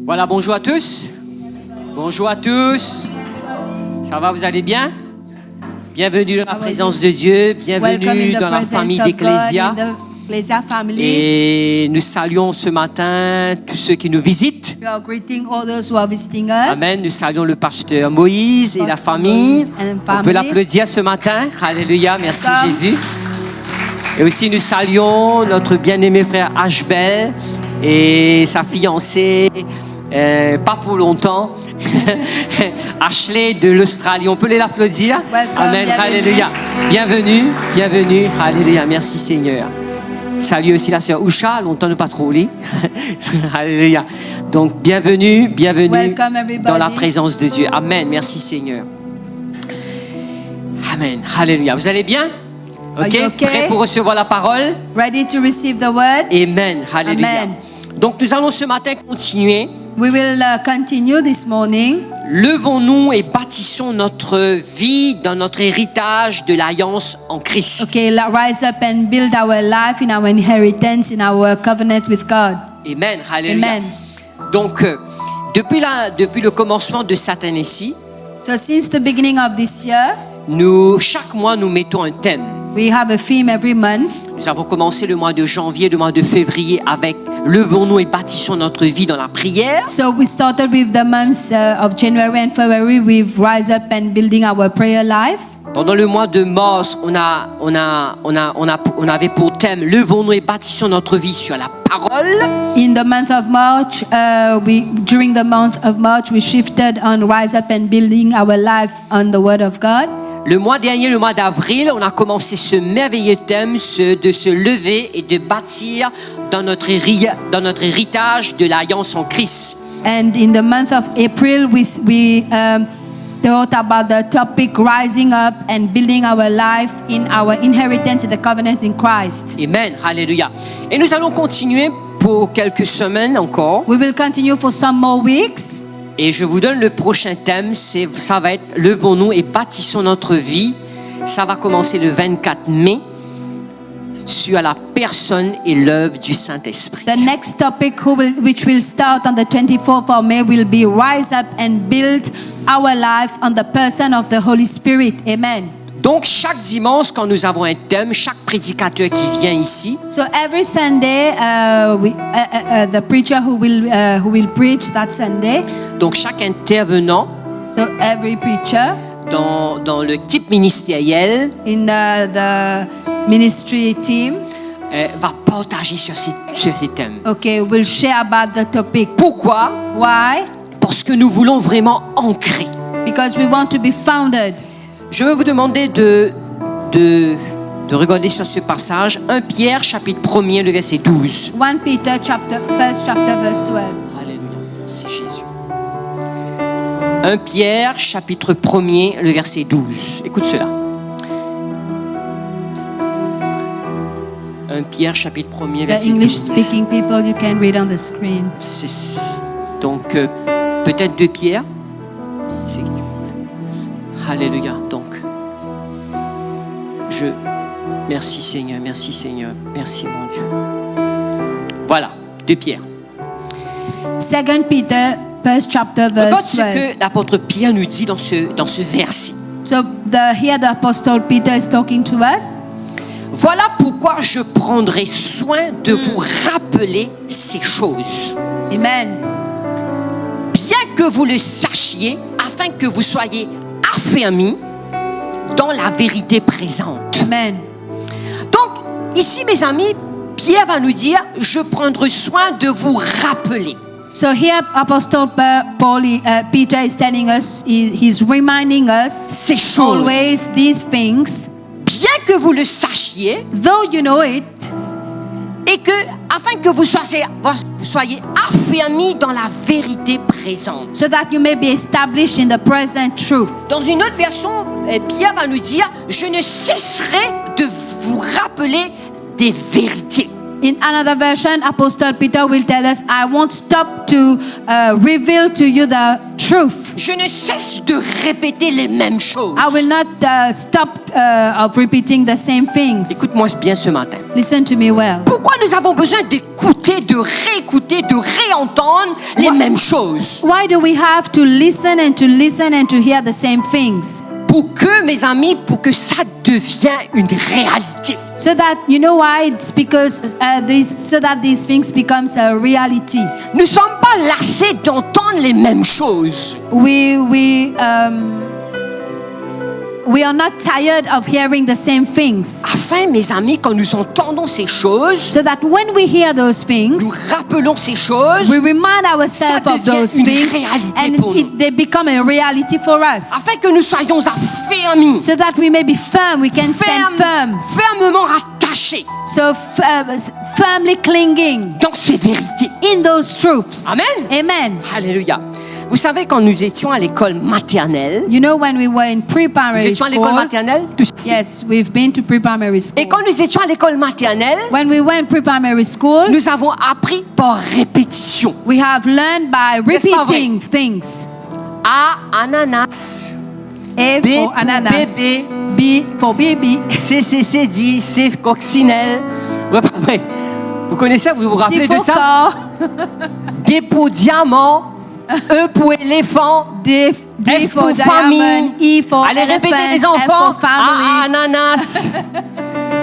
Voilà, bonjour à tous. Bonjour à tous. Ça va, vous allez bien? Bienvenue dans la présence de Dieu. Bienvenue dans la famille d'Ecclésia. Et nous saluons ce matin tous ceux qui nous visitent. Amen. Nous saluons le pasteur Moïse et la famille. On peut l'applaudir ce matin. Alléluia. Merci Jésus. Et aussi nous saluons notre bien-aimé frère Ashbel et sa fiancée, pas pour longtemps, Ashley de l'Australie. On peut les l'applaudir. Amen. Alléluia. Bienvenue, bienvenue. Alléluia. Merci Seigneur. Salut aussi la sœur Usha, longtemps ne pas trop lit. Alléluia. Donc bienvenue, bienvenue dans la présence de Dieu. Amen. Merci Seigneur. Amen. Alléluia. Vous allez bien? Okay. Prêt pour recevoir la parole? Ready to receive the word? Amen. Alléluia. Amen. Donc nous allons ce matin continuer. We will continue this morning. Levons-nous et bâtissons notre vie dans notre héritage de l'alliance en Christ. Okay, rise up and build our life in our inheritance, in our covenant with God. Amen. Alléluia. Amen. Donc depuis le commencement de cette année-ci, so since the beginning of this year, chaque mois nous mettons un thème. We have a theme every month. Nous avons commencé le mois de janvier, le mois de février avec levons-nous et bâtissons notre vie dans la prière. So we started with the months of January and February with rise up and building our prayer life. Pendant le mois de mars, on avait pour thème levons-nous et bâtissons notre vie sur la parole. In the month of March, during the month of March, we shifted on rise up and building our life on the word of God. Le mois dernier, le mois d'avril, on a commencé ce merveilleux thème de se lever et de bâtir dans notre héritage de l'alliance en Christ. And in the month of April, we thought about the topic rising up and building our life in our inheritance in the covenant in Christ. Amen. Alléluia. Et nous allons continuer pour quelques semaines encore. We will continue for some more weeks. Et je vous donne le prochain thème, ça va être levons-nous et bâtissons notre vie. Ça va commencer le 24 mai sur la personne et l'œuvre du Saint-Esprit. The next topic which will start on the 24th of May will be rise up and build our life on the person of the Holy Spirit. Amen. Donc chaque dimanche quand nous avons un thème, chaque prédicateur qui vient ici. So every Sunday, the preacher who will preach that Sunday. Donc chaque intervenant. So every preacher. Dans l'équipe ministérielle. In the ministry team. Va partager sur ces thèmes. Okay, will share about the topic. Pourquoi? Why? Parce que nous voulons vraiment ancrer. Because we want to be founded. Je veux vous demander de regarder sur ce passage 1 Pierre chapitre 1er le verset 12. 1 Peter first chapter verse 12. Alléluia. C'est Jésus. 1 Pierre chapitre 1er le verset 12. Écoute cela. 1 Pierre chapitre 1er verset 12. The English speaking people, you can read on the screen. Donc peut-être 2 Pierre. Alléluia. Donc, merci Seigneur, merci Seigneur, merci mon Dieu. Voilà, 2 Pierre. 2 Peter, first chapter, verse 12. Regarde ce que l'apôtre Pierre nous dit dans ce verset. So here the apostle Peter is talking to us. Voilà pourquoi je prendrai soin de vous rappeler ces choses. Amen. Bien que vous le sachiez, afin que vous soyez affermis dans la vérité présente. Amen. Donc, ici, mes amis, Pierre va nous dire, je prendrai soin de vous rappeler. So here, Apostle Peter is telling us, he's reminding us ces choses. Always these things. Bien que vous le sachiez, though you know it, et que, afin que vous soyez affermis dans la vérité présente. So that you may be established in the present truth. Dans une autre version, Pierre va nous dire, je ne cesserai de vous rappeler des vérités. In another version, Apostle Peter will tell us, I won't stop to reveal to you the truth. Je ne cesse de répéter les mêmes choses. I will not stop of repeating the same things. Écoute-moi bien ce matin. Listen to me well. Pourquoi nous avons besoin d'écouter, de réécouter, de réentendre les mêmes choses? Why do we have to listen and to hear the same things? Pour que, mes amis, pour que ça devienne une réalité. So that, you know why? It's because so that these things becomes a reality. Nous ne sommes pas lassés d'entendre les mêmes choses. We are not tired of hearing the same things. Afin, mes amis, quand nous entendons ces choses, So that when we hear those nous things, rappelons ces choses, we remind ourselves of those devient une things, réalité and pour nous. they become a reality for us. afin que nous soyons affermis, So that we may be firm, we can stand firm. fermement rattachés So firmly clinging dans ces vérités. in those truths. Amen. Amen. Alléluia. Vous savez, quand nous étions à l'école maternelle, You know, when we were in nous pre-primary étions à l'école school, maternelle, tous ici. yes, we've been to pre-primary Et school. quand nous étions à l'école maternelle, When we went pre-primary school, nous avons appris par répétition. we have learned by N'est-ce pas vrai? repeating things. A, ananas. A B for pour ananas. bébé. B for baby. C, dit, C, coccinelle. Ouais, pas vrai. Vous connaissez, vous vous rappelez C de for ça? car. D pour diamant. E pour éléphant. D F for pour diamond. famille. E for Allez, répétez les elephant. F enfants. for family. A, ananas.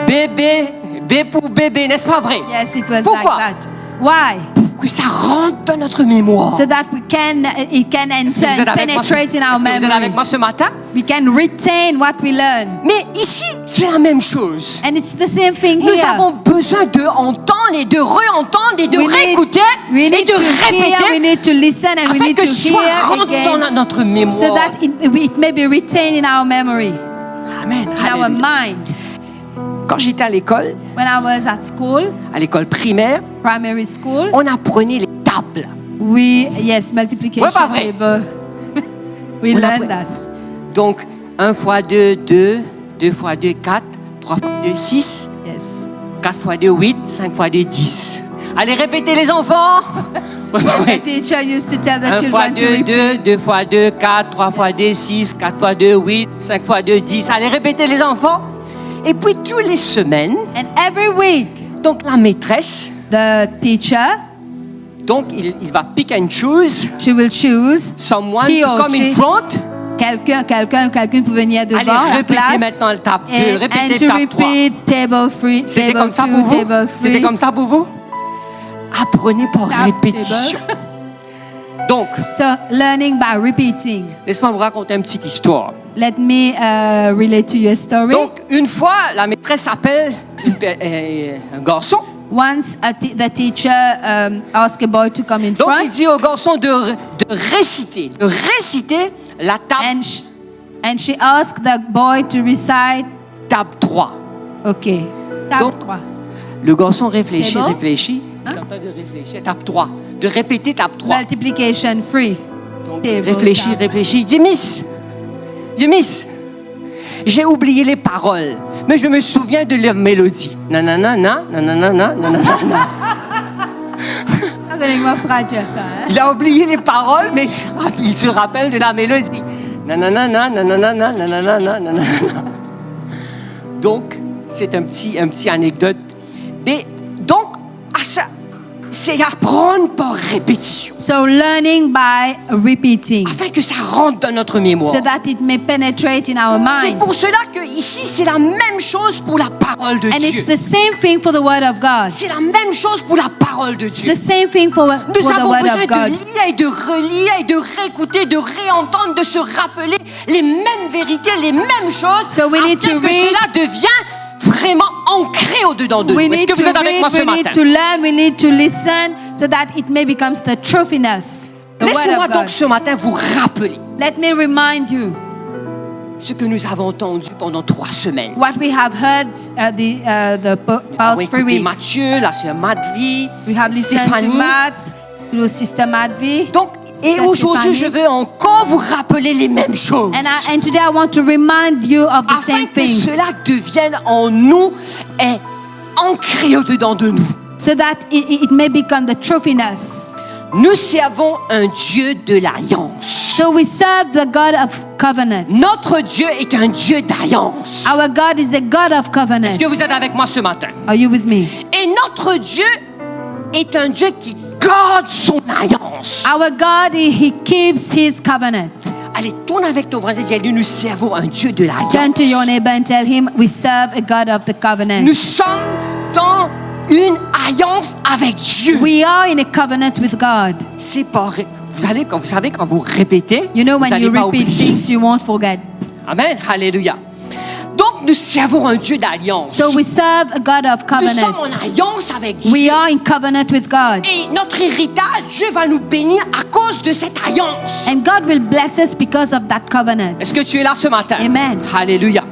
Bébé. B pour bébé, n'est-ce pas vrai? Yes, it was Pourquoi? like that. Why? Que ça rentre dans notre mémoire. So that it can Est-ce que vous enter êtes and avec moi ce- penetrate in our est-ce que vous êtes avec memory. moi ce matin? We can retain what we learn. Mais ici, c'est la même chose. And it's the same thing Nous here. avons besoin de entendre et de réentendre et de We réécouter we et need de to hear, we répéter need to listen, and we afin need que to soit hear rentre dans again notre mémoire. so that it may be retained in our memory, Amen. in our Alléluia. mind. Quand j'étais à l'école At school, primaire, primary school, on apprenait les tables. multiplication Ouais, pas vrai. table. We On learned apprend- that. Donc, 1 fois 2, 2. 2 fois 2, 4. 3 fois 2, 6. Yes. 4 fois 2, 8. 5 fois 2, 10. Allez, répétez les enfants. Ouais, pas vrai. The teacher used to tell the 1 fois children to 2, repeat. 2, 2 fois 2, 4, 3 fois 2, 6, 4 fois 2, 8, 5 fois 2, 10. Allez, répétez les enfants. Et puis, toutes les semaines, And every week, donc la maîtresse, the teacher, donc il va pick and choose she will choose someone He to or come in she. front. quelqu'un pour venir devant Allez, la répétez classe. maintenant le table 2, And répétez to table 3. repeat table 3, C'était table comme ça 2, pour vous? table 3. C'était comme ça pour vous? Apprenez par Table. répétition. Donc, So, learning by repeating. laisse-moi vous raconter une petite histoire. Let me relate to you a story. Donc, une fois, la maîtresse appelle un garçon. Once the teacher asked a boy to come in Donc, front, il dit au garçon de réciter la table, and she asked the boy to recite, table 3. okay, table Donc, 3. Le garçon réfléchit. Hein? Il est en train de réfléchir. Table 3. De répéter table 3. Multiplication 3. Donc, Table, il réfléchit. Il dit, Miss, j'ai oublié les paroles, mais je me souviens de la mélodie. Nanana, nanana, nanana. Traduire ça. Hein? Il a oublié les paroles, mais il se rappelle de la mélodie. Nanana, nanana, nanana, nanana. Donc, c'est un petit anecdote. Mais donc, c'est apprendre par répétition. So learning by repeating, Afin que ça rentre dans notre mémoire. so that it may penetrate in our C'est mind. pour cela que ici, c'est la même chose pour la parole de And Dieu. it's the same thing for the word of God. C'est la même chose pour la parole de It's Dieu. the same thing for Nous the avons word besoin of de God. lire et de relire et de réécouter, de réentendre, de se rappeler les mêmes vérités, les mêmes choses, So we need afin to que read. cela devienne vraiment ancré au-dedans de nous. We Est-ce need que to vous êtes avec read, moi ce we need matin? to learn, we need to listen, so that it may become the truth in us. The word Laissez-moi of donc God. ce matin vous rappeler Let me remind you ce que nous avons entendu pendant 3 semaines. what we have heard the Nous avons past 3 écouté weeks. Mathieu, la sœur Madvi, We have listened Stéphanie. to Matt, to Sister Madvi. Donc, et Sister aujourd'hui, je Stéphanie. veux encore vous rappeler les mêmes choses. And today I want to remind you of the Afin same que things, cela devienne en nous et ancré au-dedans de nous. so that it may become the truth in us. Nous servons un Dieu de l'alliance. So we serve the God of covenant. Notre Dieu est un Dieu d'alliance. Our God is a God of covenant. Est-ce que vous êtes avec moi ce matin? Are you with me? Et notre Dieu est un Dieu qui garde son alliance. Our God, he keeps his covenant. Allez, tourne avec ton voisin et dis, nous servons un Dieu de l'alliance. Turn to your neighbor and tell him, we serve a God of the covenant. Nous sommes dans une alliance avec Dieu. We are in a covenant with God. C'est pas vrai. Vous savez, quand vous répétez, You know, vous when allez you pas repeat oublier. things, you won't forget. Amen. Alléluia. Donc, nous servons un Dieu d'alliance. So we serve a God of Nous covenant. sommes en alliance avec Dieu. We are in covenant with God. Et notre héritage, Dieu va nous bénir à cause de cette alliance. And God will bless us because of that covenant. Est-ce que tu es là ce matin? Amen. Alléluia.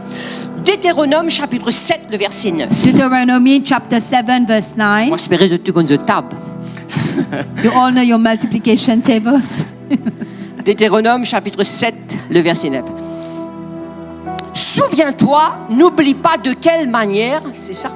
Deutéronome chapitre 7, le verset 9. Deuteronomy chapter 7 verse 9. Moi, je vais te connaître tab. You all know your multiplication tables. Deutéronome chapitre 7, le verset 9. Souviens-toi, n'oublie pas de quelle manière, c'est ça.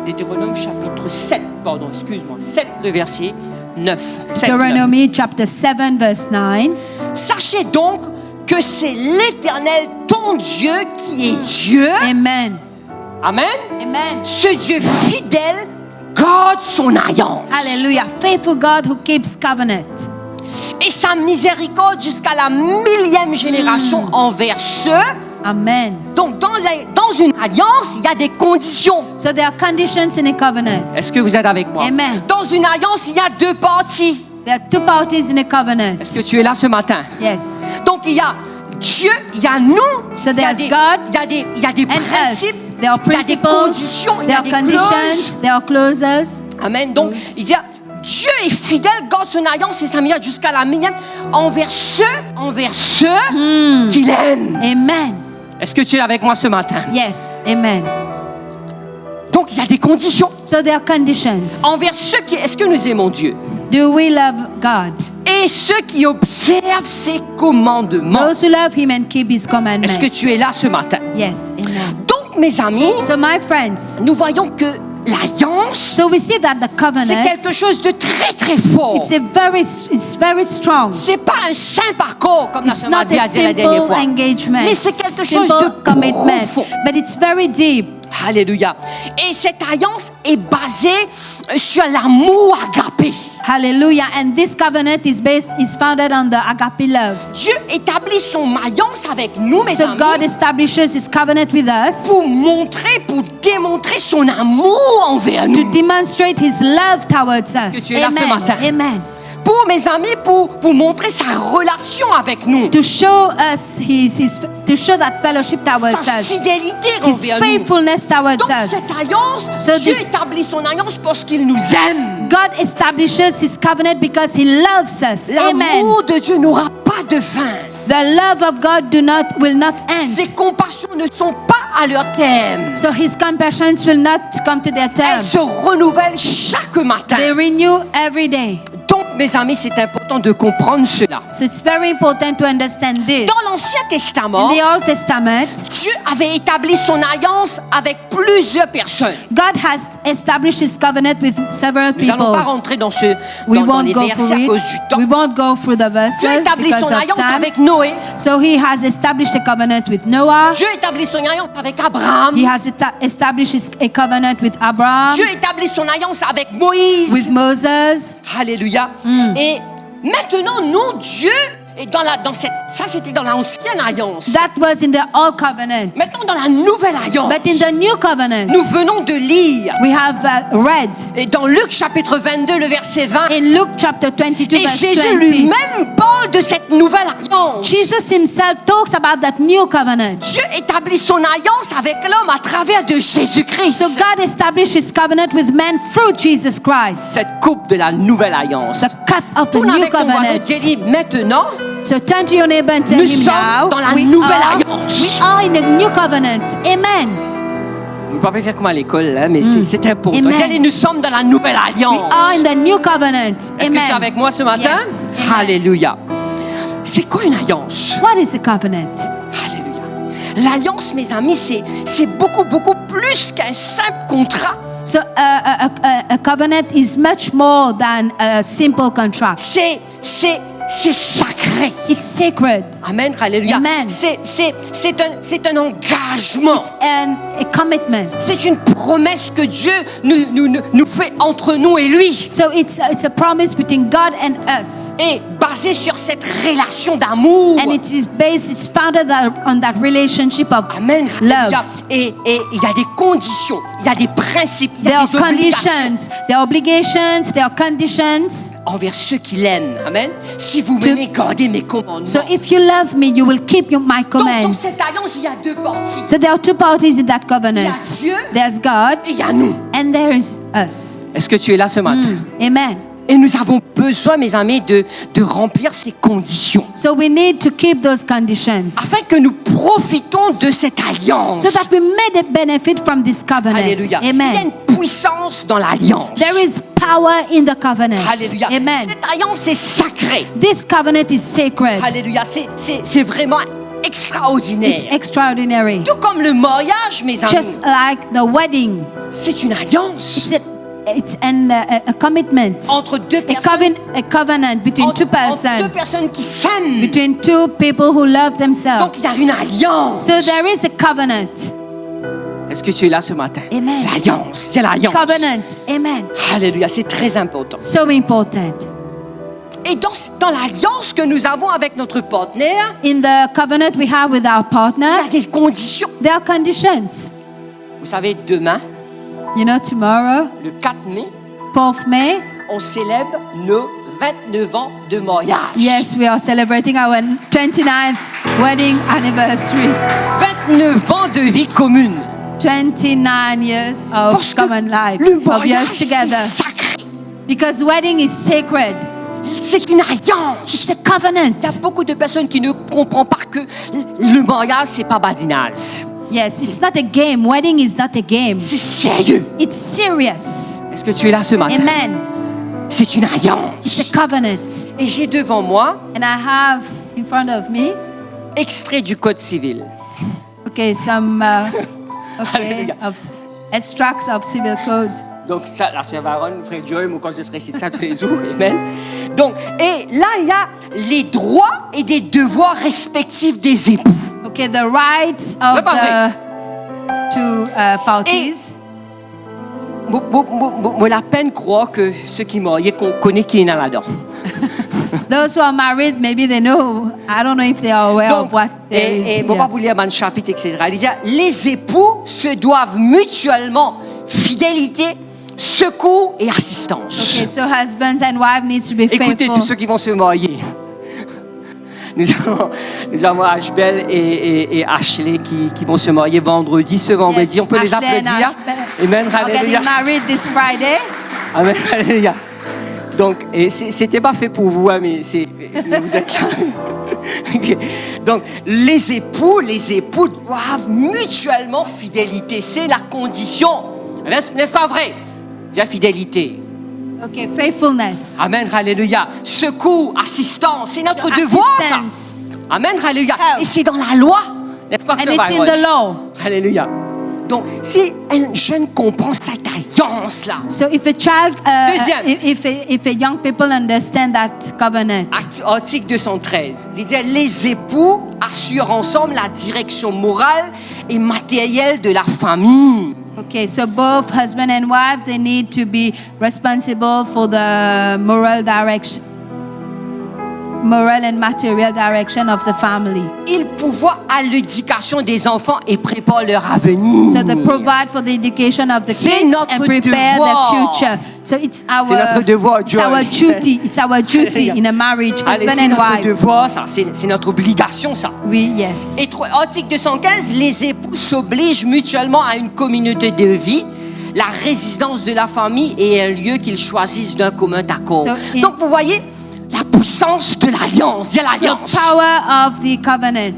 Deutéronome chapitre 7, pardon, excuse-moi, 7, le verset 9. 7, 9. Deuteronomy chapter 7 verse 9. Sachez donc que c'est l'Éternel, ton Dieu, qui est Dieu. Amen. Amen. Amen. Ce Dieu fidèle garde son alliance. Hallelujah. Faithful God who keeps covenant. Et sa miséricorde jusqu'à la 1000e génération envers ceux. Amen. Donc, dans une alliance, il y a des conditions. So there are conditions in a covenant. Est-ce que vous êtes avec moi? Amen. Dans une alliance, il y a deux parties. There are two parties in a covenant. Est-ce que tu es là ce matin? Yes. Donc, il y a Dieu, il y a nous, So il y a there's des, God il y a des and principes, us. There are il y a des principles, conditions, il y there a are des conditions, clauses. there are clauses. Amen. Donc, il dit, Dieu est fidèle, garde son alliance et sa miséricorde jusqu'à la 1000e envers ceux qu'il aime. Amen. Est-ce que tu es avec moi ce matin? Yes. Amen. Donc, il y a des conditions. So there are conditions. Envers ceux qui... Est-ce que nous aimons Dieu? Do we love God? Et ceux qui observent ses commandements. Those who love him and keep his commandments. Est-ce que tu es là ce matin? Yes. Amen. Donc, mes amis, So my friends, nous voyons que l'alliance, so we see that the c'est covenant, quelque chose de très, très fort. it's very strong. C'est pas un simple accord, comme la It's sœur not Nadia a a dit la dernière simple fois. engagement, Mais c'est quelque chose simple de commitment, profond. but it's very deep. Alléluia. Et cette alliance est basée sur l'amour agapé. Hallelujah. And this covenant is founded on the agape love. Dieu établit son alliance avec nous, mes So amis, God establishes his covenant with us pour démontrer son amour envers to nous. demonstrate his love towards us. que tu es là ce matin? Amen. Pour mes amis, pour montrer sa relation avec nous. To show us to show that fellowship towards Sa us. fidélité His envers nous. faithfulness towards Donc us. cette alliance, So Dieu this- établit son alliance parce qu'il nous aime. God establishes his covenant because he loves us. Amen. L'amour de Dieu n'aura pas de fin. The love of God will not end. Ses compassions ne sont pas à leur terme. So his compassions will not come to their term. Elles se renouvellent chaque matin. They renew every day. Donc, mes amis, c'est important de comprendre cela. So it's very important to understand this. Dans l'Ancien Testament, In the Old Testament, Dieu avait établi son alliance avec plusieurs personnes. God has established his covenant with several Nous n'allons people. pas rentrer dans les Won't go versets through à it. cause du temps. We won't go through the Dieu verses établit because son of alliance time. avec Noé. So he has established a covenant with Noah. Dieu établit son alliance avec Abraham. He has established a covenant with Abraham, Dieu établit son alliance avec Moïse. with Moses. Alléluia. Et maintenant, nous, Dieu, est ça c'était dans l'ancienne alliance. That was in the Old Covenant. Maintenant, dans la nouvelle alliance, But in the New Covenant, nous venons de lire, we have read et dans Luc chapitre 22, le verset 20, in Luke chapter 22, et verse Jésus 20. lui-même parle de cette nouvelle alliance. Jesus himself talks about that new covenant. Dieu établit son alliance avec l'homme à travers de Jésus-Christ. So God established his covenant with man through Jesus Christ. Cette coupe de la nouvelle alliance. The cup of the Tourne new avec ton voisin, covenant. Dieu dit maintenant, So turn to your neighbor and tell nous him sommes now, dans la we nouvelle are alliance. in the new covenant. Amen. on ne peut pas faire comme à l'école, là, mais c'est important. Amen. Dis, allez, nous sommes dans la nouvelle We alliance. are in the new covenant. Est-ce que Amen. tu es avec moi ce matin? Yes. Amen. Alléluia. C'est quoi une alliance? What is a covenant? Alléluia. L'alliance, mes amis, c'est beaucoup, beaucoup plus qu'un simple contrat. So a covenant is much more than a simple contract. C'est c'est sacré. It's sacred. Amen, alléluia. Amen. C'est un engagement. It's a commitment. C'est une promesse que Dieu nous fait entre nous et lui. So it's a promise between God and us. Et basé sur cette relation d'amour. And it's founded on that relationship of Amen, love. alléluia. Et il y a des conditions, il y a des principes, il y There a are des obligations conditions. There are obligations. There are conditions. envers ceux qui l'aiment. Amen. Si vous m'aimez, gardez mes commandements. So if you love me, you will keep my Donc, dans commands. cette alliance, il y a deux parties. So there are two parties in that covenant. Il y a Dieu. There's God Et il y a nous. and there's us. Est-ce que tu es là ce matin? Amen. Et nous avons besoin, mes amis, de remplir ces conditions. So we need to keep those conditions Afin que nous profitons de cette alliance. so that we may benefit from this covenant. Alléluia. Il y a Amen. une puissance dans l'alliance. There is power in the covenant. Alléluia. Amen. Cette alliance est sacrée. This covenant is sacred. Alléluia. C'est vraiment extraordinaire. It's extraordinary. Tout comme le mariage, mes amis. Just like the wedding, C'est une alliance it's a commitment, entre deux personnes. a covenant between two Entre deux persons, personnes qui s'aiment. between two people who love themselves. Donc il y a une alliance. So there is a covenant. Est-ce que tu es là ce matin? Amen. L'alliance, c'est l'alliance. Covenant. Amen. Alléluia, c'est très important. So important. Et dans l'alliance que nous avons avec notre partenaire, In the covenant we have with our il y partner, a des conditions. there are conditions. Vous savez, demain, You know, tomorrow, le 4 mai, 4th May, on célèbre nos 29 ans de mariage. yes, we are celebrating our 29th wedding anniversary. 29 ans de vie commune. 29 years of Parce que common life, le of mariage, years c'est together. sacré. Because wedding is sacred. C'est une alliance. It's a covenant. Il y a beaucoup de personnes qui ne comprennent pas que le mariage, c'est pas badinage. Yes, it's not a game. Wedding is not a game. C'est sérieux. It's serious. Est-ce que tu es là ce matin? Amen. C'est une It's alliance. a covenant. Et j'ai devant moi And I have in front of me, extrait du Code civil. okay, some Alléluia. extracts of civil code. Donc ça, la sœur Varon, frère Joy, moi quand je récite ça tous les jours, amen. Donc, et là il y a les droits et des devoirs respectifs des époux. Okay, the rights of the two parties. Moi la peine croire que ceux qui mariés connaissent qui est là-dedans. Those who are married, maybe they know. I don't know if they are aware Donc, of what there is. et bon, pas vous lire dans le chapitre, etc. Il dit, les époux se doivent mutuellement fidélité, secours et assistance. Okay, so husbands and wives need to be Écoutez faithful. tous ceux qui vont se marier. Nous avons Ashbel et Ashley qui vont se marier vendredi. Ce vendredi, Yes, on peut les Ashley and applaudir. Ashbel Amen, are alléluia. getting married this Friday. Amen, alléluia. Donc, et c'était pas fait pour vous, hein, mais vous êtes là. Okay. Donc, les époux doivent mutuellement fidélité. C'est la condition. N'est-ce pas vrai? Dis la fidélité. Okay, faithfulness. Amen, alléluia. Secours, assistance, c'est notre So devoir, ça. assistance. Amen, alléluia. Help. Et c'est dans la loi. N'est-ce pas, And Sœur it's in Byron? the law. Alléluia. Donc, si un jeune comprend cette alliance-là, So if a child, Deuxième. if a young people understand that covenant, article 213, il dit les époux assurent ensemble la direction morale et matérielle de la famille. okay, so both husband and wife, they need to be responsible for the moral and material direction of the family. Ils pourvoient à l'éducation des enfants et préparent leur avenir. So they provide for the education of the C'est kids notre and prepare devoir. the future. So it's C'est notre devoir, it's our Joy. duty. It's our duty in a marriage, Allez, husband c'est and notre wife. devoir, ça. C'est notre obligation, ça. Oui, yes. Et article 215, les époux s'obligent mutuellement à une communauté de vie. La résidence de la famille est un lieu qu'ils choisissent d'un commun accord. So Donc, vous voyez la puissance de l'alliance. Il y a So l'alliance. power of the covenant.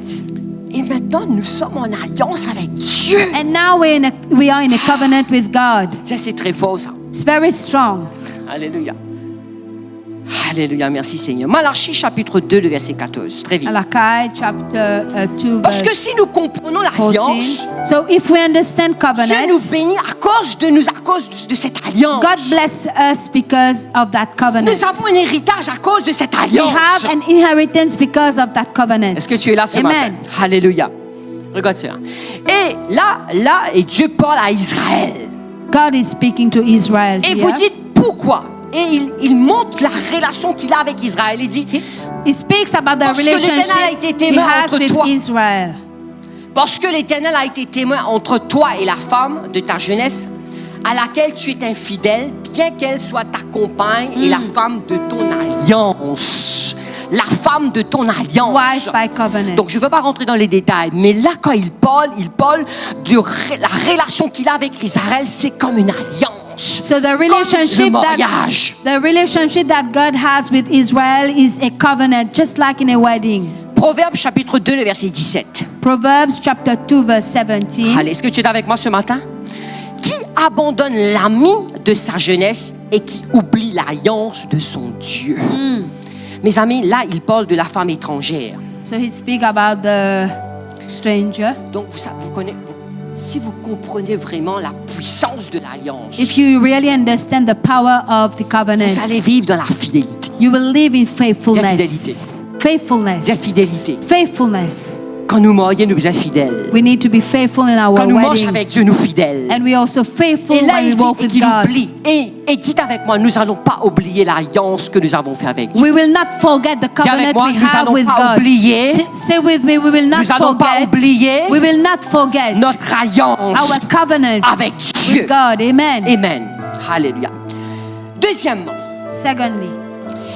Et maintenant, nous sommes en alliance avec Dieu. And now we are in a covenant with God. Ça, c'est très fort, ça. It's very strong. Alléluia. Alléluia, merci Seigneur. Malachie chapitre 2, le verset 14, très vite. Malachi chapter 2 Parce que verse si nous comprenons l'alliance, 14. So if we understand Dieu nous covenants, bénit à cause de cette alliance. God bless us because of that covenant. Nous avons un héritage à cause de cette We alliance. have an inheritance because of that covenant. Est-ce que tu es là ce Amen. matin? Alléluia. Regarde cela. Et là, et Dieu parle à Israël. God is speaking to Israel Et here. vous dites pourquoi? Et il montre la relation qu'il a avec Israël. Il dit, He speaks about the Parce que l'Éternel a relationship été he témoin has entre with toi. Israel. parce que l'Éternel a été témoin entre toi et la femme de ta jeunesse, à laquelle tu es infidèle, bien qu'elle soit ta compagne et la femme de ton alliance. La femme de ton alliance. Wife by covenant. Donc, je ne veux pas rentrer dans les détails, mais là, quand il parle de la relation qu'il a avec Israël, c'est comme une alliance. So the Comme le relationship mariage. that God has with Israel is a covenant, just like in a wedding. Proverbe chapitre 2, le verset 17. Proverbs chapter 2 verse 17. Allez, est-ce que tu es avec moi ce matin? Qui abandonne l'ami de sa jeunesse et qui oublie l'alliance de son Dieu? Mes amis, là, il parle de la femme étrangère. So he speak about the stranger. Donc, si vous comprenez vraiment la puissance de l'alliance, If you really understand the power of the covenant, vous allez vivre dans la fidélité. you will live in Dis faithfulness. Faithfulness. La fidélité. Faithfulness. Quand nous marions, nous sommes fidèles. We need to be faithful in our Quand nous marchons wedding. avec Dieu, nous fidèles. And we are also faithful Et là, when il we dit walk with qu'il God. oublie. Et dites avec moi, nous n'allons pas oublier l'alliance que nous avons fait avec Dieu. We will not forget the Dis avec covenant moi, we nous have n'allons with pas God. oublier. Say with me, we will not Nous n'allons pas forget. oublier We will not forget notre alliance our covenant avec Dieu. with God. Amen. Amen. Alléluia. Deuxièmement, Secondly,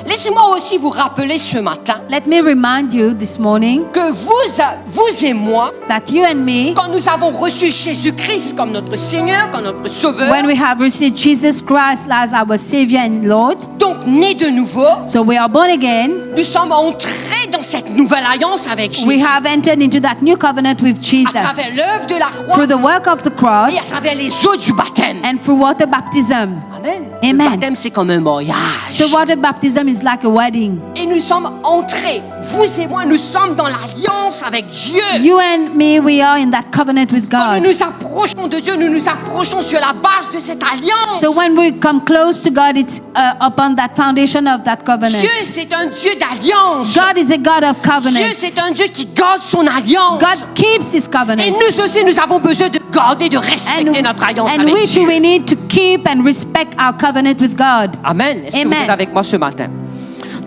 laissez-moi aussi vous rappeler ce matin let me remind you this morning que vous et moi, that you and me, quand nous avons reçu Jésus-Christ comme notre Seigneur, comme notre Sauveur, when we have received Jesus Christ as our Savior and Lord, donc nés de nouveau, so we are born again, nous sommes entrés dans cette nouvelle alliance avec Jésus. we have entered into that new covenant with À travers Jesus l'œuvre de la croix through the work of the et à cross travers les eaux du baptême. and through water baptism. Amen. Amen. Le baptême, c'est comme un mariage. So water baptism is like a wedding. Et nous sommes entrés, vous et moi, nous sommes dans l'alliance avec Dieu. You and me, we are in that covenant with Quand God. nous nous approchons de Dieu, nous nous approchons sur la base de cette alliance. So when we come close to God, it's upon that foundation of that covenant. Dieu, c'est un Dieu d'alliance. God is a God of Dieu, covenants. c'est un Dieu qui garde son alliance. God keeps His covenant. Et nous aussi, nous avons besoin de garder, de respecter notre alliance And avec we Dieu. too, we need to keep and respect our covenant with God. Amen. Est-ce que vous Amen. êtes avec moi ce matin?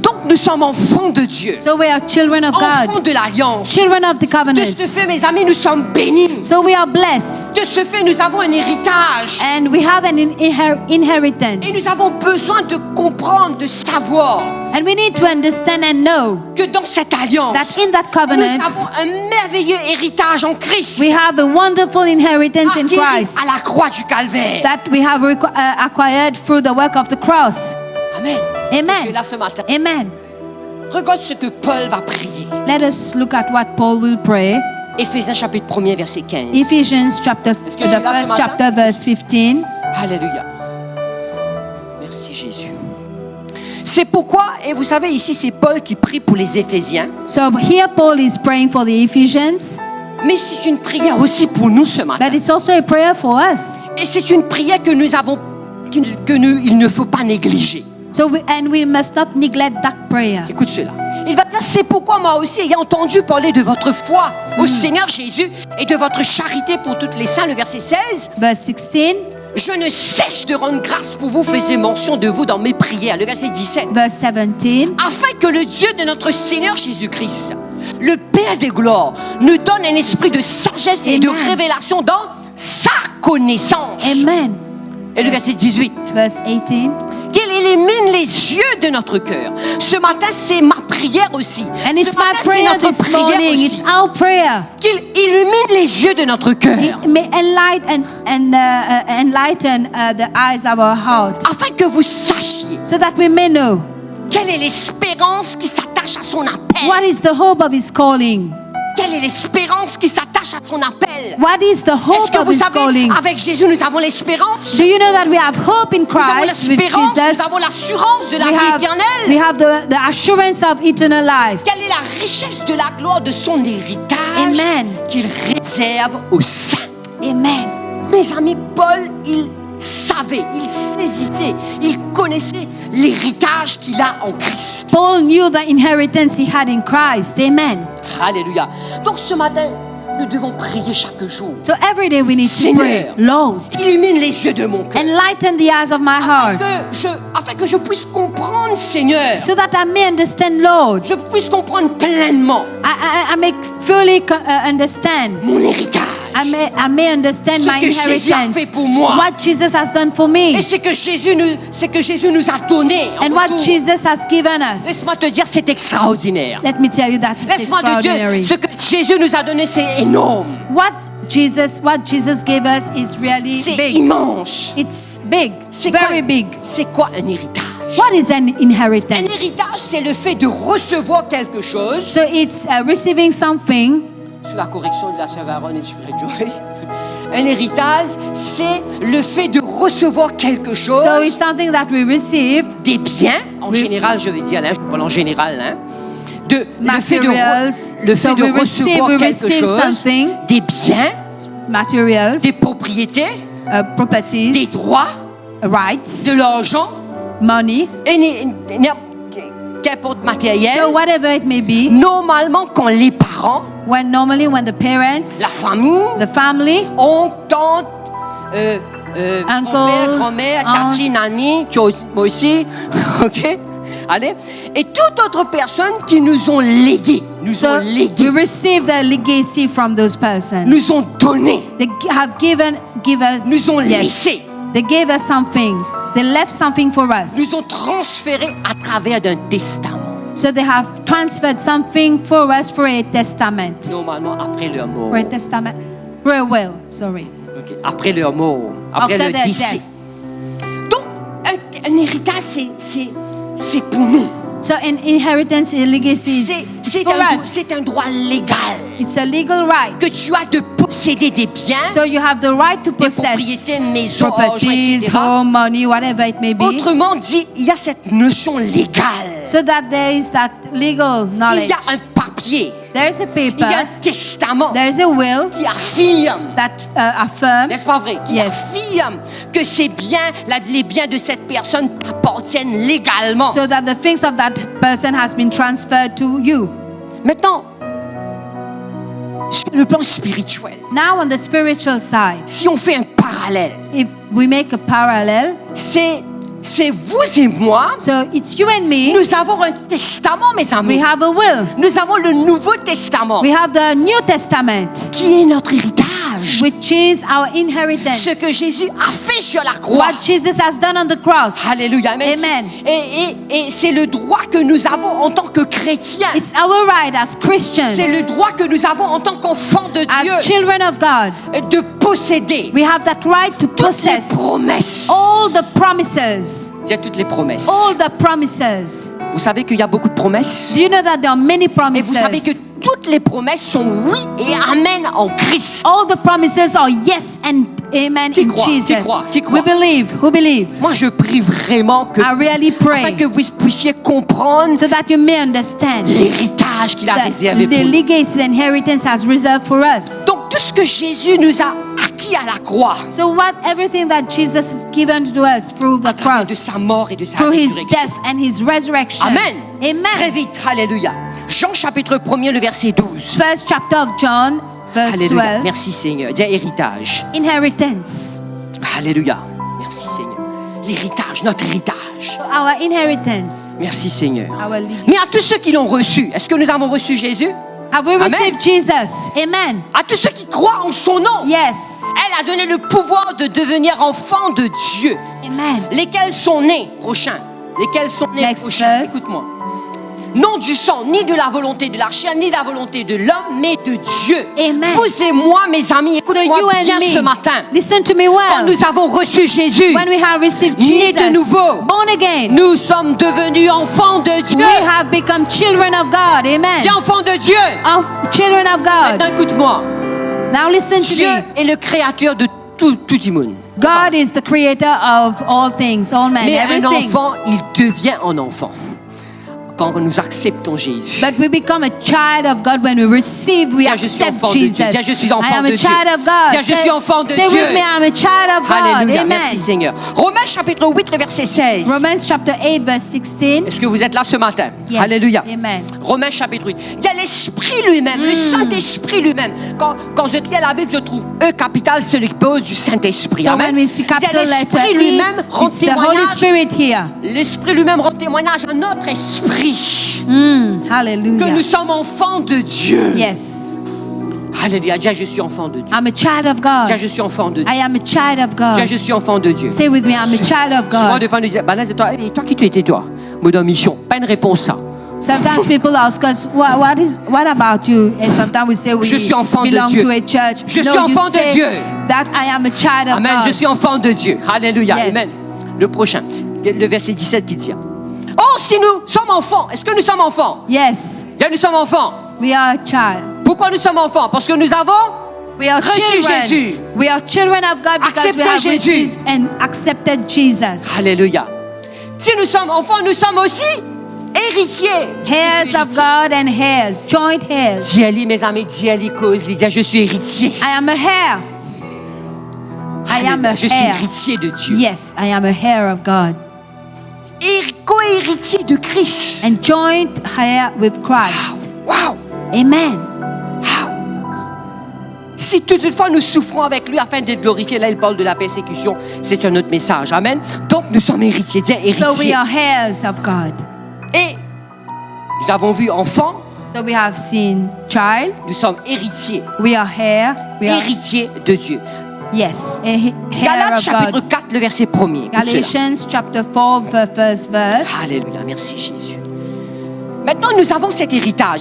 Donc, nous sommes enfants de Dieu. So we are children of Enfants God, de l'alliance. children of the De covenant. ce fait, mes amis, nous sommes bénis. So we are blessed, De ce fait, nous avons un héritage. and we have an Et inheritance. nous avons besoin de comprendre, de savoir And we need to understand and know que dans cette alliance, that in that nous covenant, avons un merveilleux héritage en Christ. we have a wonderful inheritance in Acquis Christ à la croix du Calvaire. that we have acquired through the work of the cross. Amen. Amen. Tu es là ce matin. Amen. Regarde ce que Paul va prier. Let us look at what Paul will pray. Éphésiens chapitre 1er, verset 15. Ephesians chapter, Est-ce que the tu es là ce first matin? chapter, verse 15. Alléluia. Merci Jésus. C'est pourquoi, et vous savez, ici c'est Paul qui prie pour les Éphésiens, So here Paul is praying for the Ephesians, mais c'est une prière aussi pour nous ce matin. but it's also a prayer for us. Et c'est une prière que nous avons, il ne faut pas négliger. So we must not neglect that prayer. Écoute cela. Il va dire, c'est pourquoi moi aussi, ayant entendu parler de votre foi au Seigneur Jésus et de votre charité pour toutes les saints, le verset 16, Verse 16, je ne cesse de rendre grâce pour vous, faisais mention de vous dans mes prières, le verset 17. verse 17. Afin que le Dieu de notre Seigneur Jésus-Christ, le Père des gloires, nous donne un esprit de sagesse et de Amen. révélation dans sa connaissance. Amen. Et le verset 18. Verse 18. Qu'il illumine les yeux de notre cœur. Ce matin, c'est ma prière aussi. And it's Ce my matin, c'est prayer notre this prière morning. aussi. It's our prayer. Qu'il illumine les yeux de notre cœur. It may enlighten the eyes of our heart, Afin que vous sachiez so that we may know quelle est l'espérance qui s'attache à son appel. what is the hope of His calling. Quelle est l'espérance qui s'attache à son appel? What is the Est-ce hope que of vous his savez, calling? avec Jésus, nous avons l'espérance. Do you know that we have hope in Nous avons Christ with l'espérance, Jesus? nous avons l'assurance de la vie We éternelle. have the assurance of eternal life. Quelle est la richesse de la gloire de son héritage Amen. qu'il réserve aux saints? Amen. Mes amis, Paul, il savait, il saisissait, il connaissait l'héritage qu'il a en Christ. Paul knew the inheritance he had in Christ. Amen. Alléluia. Donc ce matin, nous devons prier chaque jour. So every day we need to Seigneur, pray, Lord, illumine les yeux de mon cœur. enlighten the eyes of my heart Afin que je puisse comprendre, Seigneur. so that I may understand, Lord. Je puisse comprendre pleinement I may fully understand. mon héritage. I may understand Ce my que Jésus a inheritance. fait pour moi. What Jesus has done for Et me. c'est que Jésus nous a donné. En And what retour. Jesus has given us. Laisse-moi te dire, c'est extraordinaire. Let me tell you that it's Laisse-moi te dire, extraordinary. ce que Jésus nous a donné, c'est énorme. What Jesus gave us is really C'est big. immense. It's big. C'est Very quoi, big. C'est quoi un héritage? What is an Un inheritance? héritage, c'est le fait de recevoir quelque chose. So it's receiving something. Sous la correction de la sœur Varon et du frère Joy. Un héritage, c'est le fait de recevoir quelque chose. So it's something that we receive. Des biens, en général, je vais dire, hein, je parle en général, hein, le fait Materials. le fait So de we recevoir receive quelque chose, something. des biens, Materials. des propriétés, des Properties. droits, Rights. de l'argent, Money. et qu'importe matériel. So whatever it may be. Normalement, quand les parents, When the parents, la famille, the family, on tente, Uncles, grand-père, grand-mère, tati, aunts. nani, moi aussi, ok? Allez. Et toute autre personne qui nous ont légué, so we receive the legacy from those persons. nous ont donné, They have give us, nous ont yes, laissé, they gave us something. They left something for us. nous ont transféré à travers d'un testament. So they have transferred something for us for a testament. Normalement, après leur mort. For a testament. For a will, sorry. Ok. Après leur mort, après After leur their décès. death. Donc, un héritage, c'est pour nous. So an inheritance, a legacy, C'est for us. c'est un droit légal It's a legal right. que tu as de posséder des biens, So you have the right to des possess propriétés, maisons, properties, etc. home, money, whatever it may be. Autrement dit, il y a cette notion légale. So that there is that legal Il knowledge. y a un papier, There is a il y a paper, un testament there is a will qui affirme, that affirms, n'est-ce pas vrai, qui Yes. affirme que ces biens, les biens de cette personne appartiennent légalement. so that the things of that person has been transferred to you. Maintenant, sur le plan spirituel, Now on the spiritual side, si on fait un parallèle, if we make a parallel, c'est vous et moi, so it's you and me, nous avons un testament, mes we amis. have a will. Nous avons le Nouveau Testament, We have the New Testament, qui est notre héritage. which is our inheritance. Ce que Jésus a fait sur la croix. What Jesus has done on the cross. Alléluia. Amen. Amen. Et c'est le droit que nous avons en tant que chrétiens. It's our right as Christians, C'est le droit que nous avons en tant qu'enfants de as Dieu children of God. de posséder We have that right to toutes les possess promesses. all the promises. Dis toutes les promesses. All the promises. Vous savez qu'il y a beaucoup de promesses. Do you know that there are many Et promises? vous savez que toutes les promesses sont oui et amen en Christ. All the promises are yes and amen Qui in croit? Jesus. Qui croit? Qui croit? We believe. Who believe? Moi, je prie vraiment que, I really afin pray que vous puissiez comprendre so that you may understand l'héritage qu'il a that réservé the pour nous. legacy, the inheritance has reserved for us. Donc, tout ce que Jésus nous a acquis à la croix, So everything that Jesus has given to us through the de cross, sa mort et de sa through his résurrection. death and his resurrection. Amen. Très Amen. vite, alléluia. Jean chapitre 1er, le verset 12. First chapter of John, verse Alléluia. 12. Merci Seigneur. Dis héritage. Inheritance. Alléluia. Merci Seigneur. L'héritage, notre héritage. Our inheritance. Merci Seigneur. Our legacy. Mais à tous ceux qui l'ont reçu, est-ce que nous avons reçu Jésus? Have we Amen. received Jesus? Amen. À tous ceux qui croient en son nom, Yes. elle a donné le pouvoir de devenir enfants de Dieu. Amen. Lesquels sont nés, prochain. Lesquels sont nés, Next prochain. verse. Écoute-moi. Non du sang, ni de la volonté de la chair, ni de la volonté de l'homme, mais de Dieu. Amen. Vous et moi, mes amis, So écoute-moi you bien and me, ce matin. listen to me Quand well. nous avons reçu Jésus, When we have received nés de Jesus, nouveau, born again, nous sommes devenus enfants de Dieu. we have become children of God. Amen. Dis enfants de Dieu. Children of God. Maintenant, écoute-moi. Now listen to Dieu me. est le créateur de tout monde. God is the creator of all things, all men, Mais un everything. enfant, il devient un enfant quand nous acceptons Jésus. But we become a child of God when we receive, we Dis, je suis accept enfant de Dieu. Jesus. Dis, je suis I enfant am de a Dieu. child of God. Dis, je suis enfant de Say Dieu. with me, I'm a child of God. Alléluia, Amen. merci Seigneur. Romains chapitre 8, le verset 16. Romans chapter 8, verse 16. Est-ce que vous êtes là ce matin? Yes. Alléluia. Amen. Romains chapitre 8. Il y a l'Esprit lui-même, le Saint-Esprit lui-même. Quand je lis la Bible, je trouve E capital, c'est le pose du Saint-Esprit. So Amen. when we see Il y a capital letter l'Esprit E, lui-même rend it's the Holy témoignage. Spirit here. L'Esprit lui-même rend témoignage à notre esprit que Hallelujah. nous sommes enfants de Dieu. Yes. Alléluia. Dis, je suis enfant de Dieu. I'm a child of God. Dis, je suis enfant de Dieu. I am a child of God. Dis, je suis enfant de Dieu. Say with me, I'm a child of Souvent, God. des fois, nous disons, c'est toi, et toi qui tu étais, toi? Moi, dans mission. Pas une réponse, ça. Sometimes people ask us, what about you? And sometimes we say we Je suis enfant de belong Dieu. to a church. Je no, suis you enfant de say Dieu. that I am a child of Amen. God. Je suis enfant de Dieu. Alléluia. Yes. Amen. Le prochain. Le verset 17 qui dit. Oh, si nous sommes enfants, est-ce que nous sommes enfants? Yes, Dis, nous sommes enfants. we are a child. Pourquoi nous sommes enfants? Parce que nous avons We are reçu children. Jésus. We are children of God because Accepté we have Jésus. received and accepted Jesus. Alléluia. Si nous sommes enfants, nous sommes aussi héritiers. Heirs of God and heirs, joint heirs. Dis-lui, mes amis, dis-lui, cause, dis, je suis héritier. I am a heir. I am a Je suis heir. héritier de Dieu. Yes, I am a heir of God. Co-héritier de Christ. And joint heir with Christ. Wow. Amen. Si toutefois nous souffrons avec lui afin d'être glorifiés, là il parle de la persécution, c'est un autre message. Amen. Donc nous sommes héritiers. Dis héritiers. So we are heirs of God. Et nous avons vu enfant, So we have seen child. nous sommes héritiers. We are heir. We are, Héritiers de Dieu. yes, a heir Galates of chapitre God. 4, le verset 1er. Galatians chapter 4, first verse. Alléluia, merci Jésus. Maintenant nous avons cet héritage.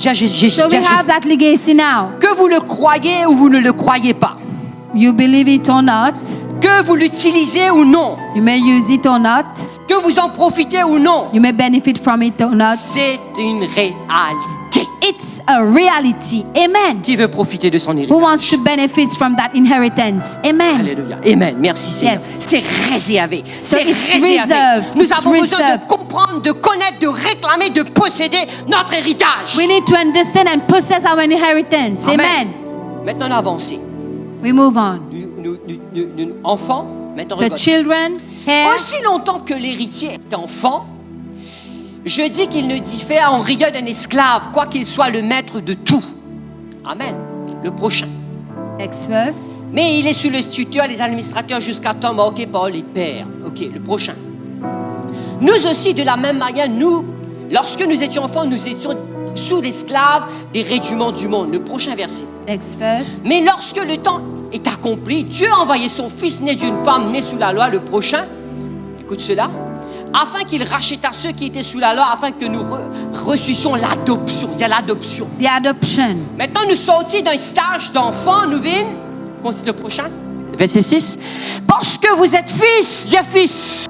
So we have that legacy now. Que vous le croyez ou vous ne le croyez pas. You believe it or not. Que vous l'utilisez ou non. You may use it or not. Que vous en profitez ou non. You may benefit from it or not. C'est une réalité. It's a reality. Amen. Qui veut profiter de son Who héritage? wants to benefit from that inheritance? Amen. Alléluia. Amen. Merci Seigneur. Yes. C'est réservé. So C'est it's réservé. reserved. Nous It's avons besoin reserved. de comprendre, de connaître, de réclamer, de posséder notre héritage. We need to understand and possess our inheritance. Amen. Maintenant, on a avancé. We move on. Nous, enfants, maintenant, So regarde. children, heirs. Aussi longtemps que l'héritier est enfant, je dis qu'il ne diffère en rien d'un esclave, quoi qu'il soit le maître de tout. Amen. Le prochain. Next verse. Mais il est sous le tuteur, les administrateurs jusqu'à temps marqué par les pères. Ok, le prochain. Nous aussi, de la même manière, lorsque nous étions enfants, nous étions sous l'esclave des régiments du monde. Le prochain verset. Next verse. Mais lorsque le temps est accompli, Dieu a envoyé son fils né d'une femme née sous la loi, le prochain. Écoute cela. Afin qu'il rachètât ceux qui étaient sous la loi, afin que nous reçussions l'adoption. Il y a l'adoption. The adoption. Maintenant, nous sortis d'un stage d'enfant, nous vîmes. Continue le prochain. Verset 6. Parce que vous êtes fils, dis fils.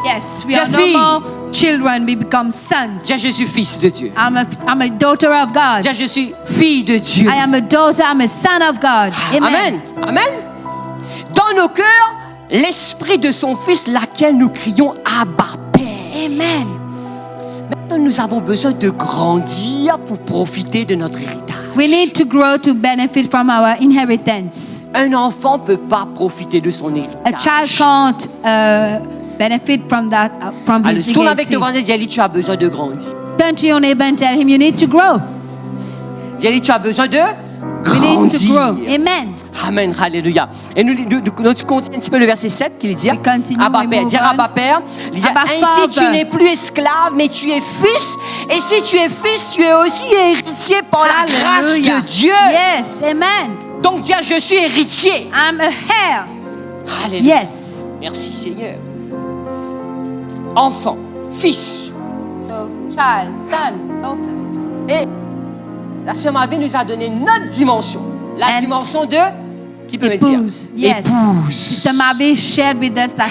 Yes, we Dis are no fille. more children, we become sons. Dis je suis fils de Dieu. I'm a daughter of God. Dis je suis fille de Dieu. I am a daughter, I'm a son of God. Amen. Amen. Dans nos cœurs, l'esprit de son fils, laquelle nous crions Abba Père. Amen. Maintenant, nous avons besoin de grandir pour profiter de notre héritage. We need to grow to benefit from our inheritance. Un enfant ne peut pas profiter de son A héritage. child can't benefit from that, from Alors, his tourne avec legacy. le voisin et dis, tu as besoin de grandir. Turn to your neighbor and tell him you need to grow. Dis, tu as besoin de We need to grow. grandir. Amen. Amen, alléluia. Et nous continuons un petit peu le verset 7 qui dit, We continue, Abba we Père, move dire on. Abba Père, il dit, Abba ainsi Father. tu n'es plus esclave, mais tu es fils. Et si tu es fils, tu es aussi héritier par la grâce Hallelujah. de Dieu. Yes, amen. Donc dis, je suis héritier. I'm a heir. Alléluia. Yes. Merci Seigneur. Enfant, fils. child, son, daughter. Et la sœur Marie nous a donné notre dimension. La And dimension de... Qui peut me dire? Épouse. Yes. Épouse. Sister Mavi shared with us that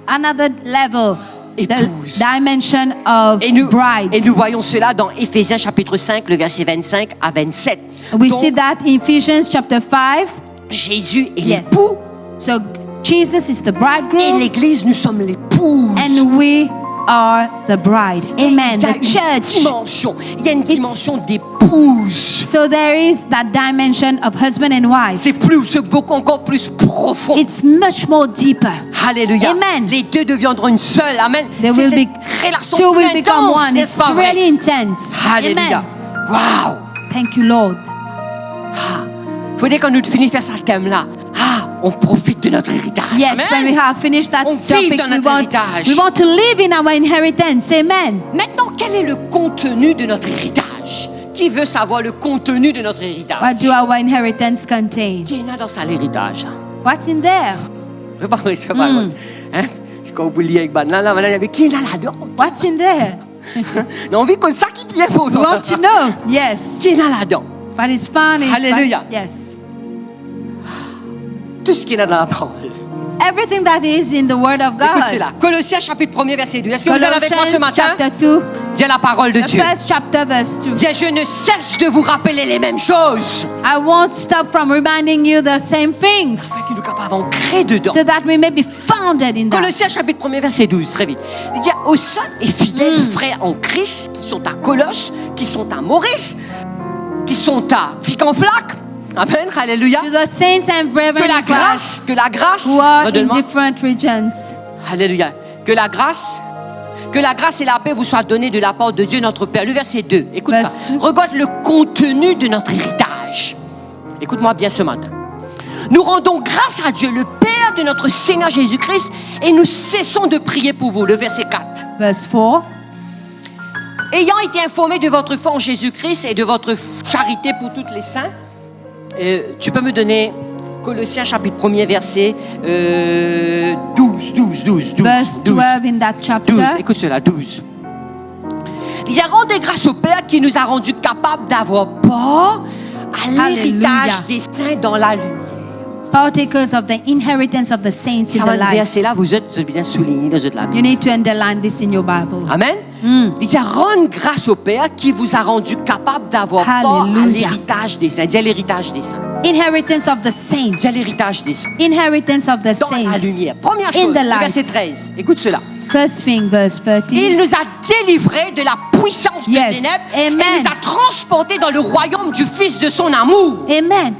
another level, the Épouse. dimension of Et nous bride. voyons cela dans Éphésiens chapitre 5, le verset 25 à 27. We Donc, see that in Ephesians chapter 5. Jésus est Yes. l'époux So Jesus is the et bridegroom l'Église, nous sommes l'épouse. and we are the bride. Amen. Il y a The une church. dimension. Il y a une dimension d'épouse. So there is that dimension of husband and wife. C'est beaucoup encore plus profond. It's much more deeper. Alléluia. Amen. Les deux deviendront une seule. Amen. There C'est will cette be relation two plus will become intense, one. n'est-ce It's pas vrai? really intense. Alléluia. Amen. Wow. Thank you, Lord. Il faudrait qu'on nous finisse ce thème-là. On profite de notre héritage. Yes, when we Amen. have finished that On vit topic, dans notre héritage. we want to live in our inheritance. Amen. Maintenant, quel est le contenu de notre héritage? Qui veut savoir le contenu de notre héritage? What do our inheritance contain? Qui est là dans l'héritage? What's in there? C'est pas vrai. Hein? C'est qu'on vous lit avec Banana, là, mais qui est là là-dedans? What's in there? On vit comme ça qui est pour We nous. want to know. Yes. Qui est là là-dedans? But it's fun. Hallelujah. Yes. Tout ce qui est là dans la parole. Everything that is in the Word of Écoute God. cela. Colossiens chapitre 1er verset 2. Est-ce que vous êtes avec moi ce Colossians matin? chapter 2, Dis la parole de the Dieu. first chapter, verse 2. Dis, je ne cesse de vous rappeler les mêmes choses. I won't stop from reminding you the same things, Qui nous capables d'ancrer dedans. so that we may be founded in that. Colossiens chapitre 1er verset 12, très vite. Il dit aux saints et fidèles frères en Christ qui sont à Colosse, qui sont à Maurice, qui sont à Ficanflac. Amen, alléluia. To the saints and brethren in Christ Que la grâce, who are in redonne-moi. different regions. Alléluia. Que la grâce et la paix vous soient données de la part de Dieu notre Père. Le verset 2, écoute Verse ça. 2. Regarde le contenu de notre héritage. Écoute-moi bien ce matin. Nous rendons grâce à Dieu, le Père de notre Seigneur Jésus-Christ, et nous cessons de prier pour vous. Le verset 4. Verse 4. Ayant été informés de votre foi en Jésus-Christ et de votre charité pour tous les saints, tu peux me donner Colossiens chapitre 1er verset 12. Verse 12 in that chapter. 12, écoute cela, 12. Il dit, rendez grâce au Père qui nous a rendus capables d'avoir part à l'héritage des saints dans la lumière. Partakers of the inheritance of the saints in Ça the va light. verset là, vous êtes bien souligné dans votre Bible. You need to underline this in your Bible. Amen. Il dit, rendre grâce au Père qui vous a rendu capable d'avoir part à Hallelujah. l'héritage des saints. Dis à l'héritage des saints. Inheritance of the saints. Dis à l'héritage des saints. Inheritance of the Dans la saints. lumière. Première In chose, the le light. verset 13. Écoute cela. First thing, verse 13. Il nous a délivrés de la puissance des Yes. ténèbres Amen. et nous a transportés dans le royaume du Fils de son amour. Amen.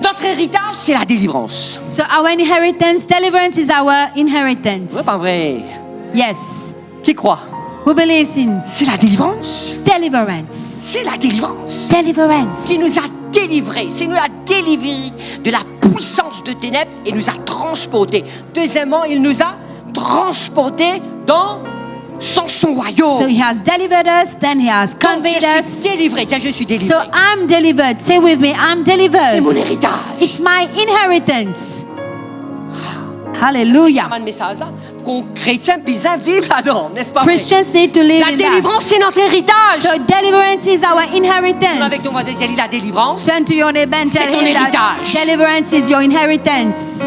Notre héritage, c'est la délivrance. So our inheritance, deliverance is our inheritance. C'est pas vrai. Yes. Qui croit? Who believes in C'est la délivrance. deliverance? C'est la délivrance. Deliverance. Qui nous a délivrés. C'est nous a délivrés de la puissance de ténèbres et nous a transportés. Deuxièmement, il nous a transportés dans son royaume. So he has delivered us, then he has Donc, conveyed je us. suis délivré. Tiens, je suis délivré. So I'm delivered. Say with me, I'm C'est delivered. mon héritage. It's my inheritance. Ça Hallelujah. m'a message qu'on chrétiens bizarres vivent là-dedans, n'est-ce pas vrai? Christians need to live La in délivrance, c'est notre héritage. that. So deliverance is our Avec ton inheritance. voisin, dis la délivrance. Turn to your neighbor and C'est tell ton him that héritage. deliverance is your inheritance.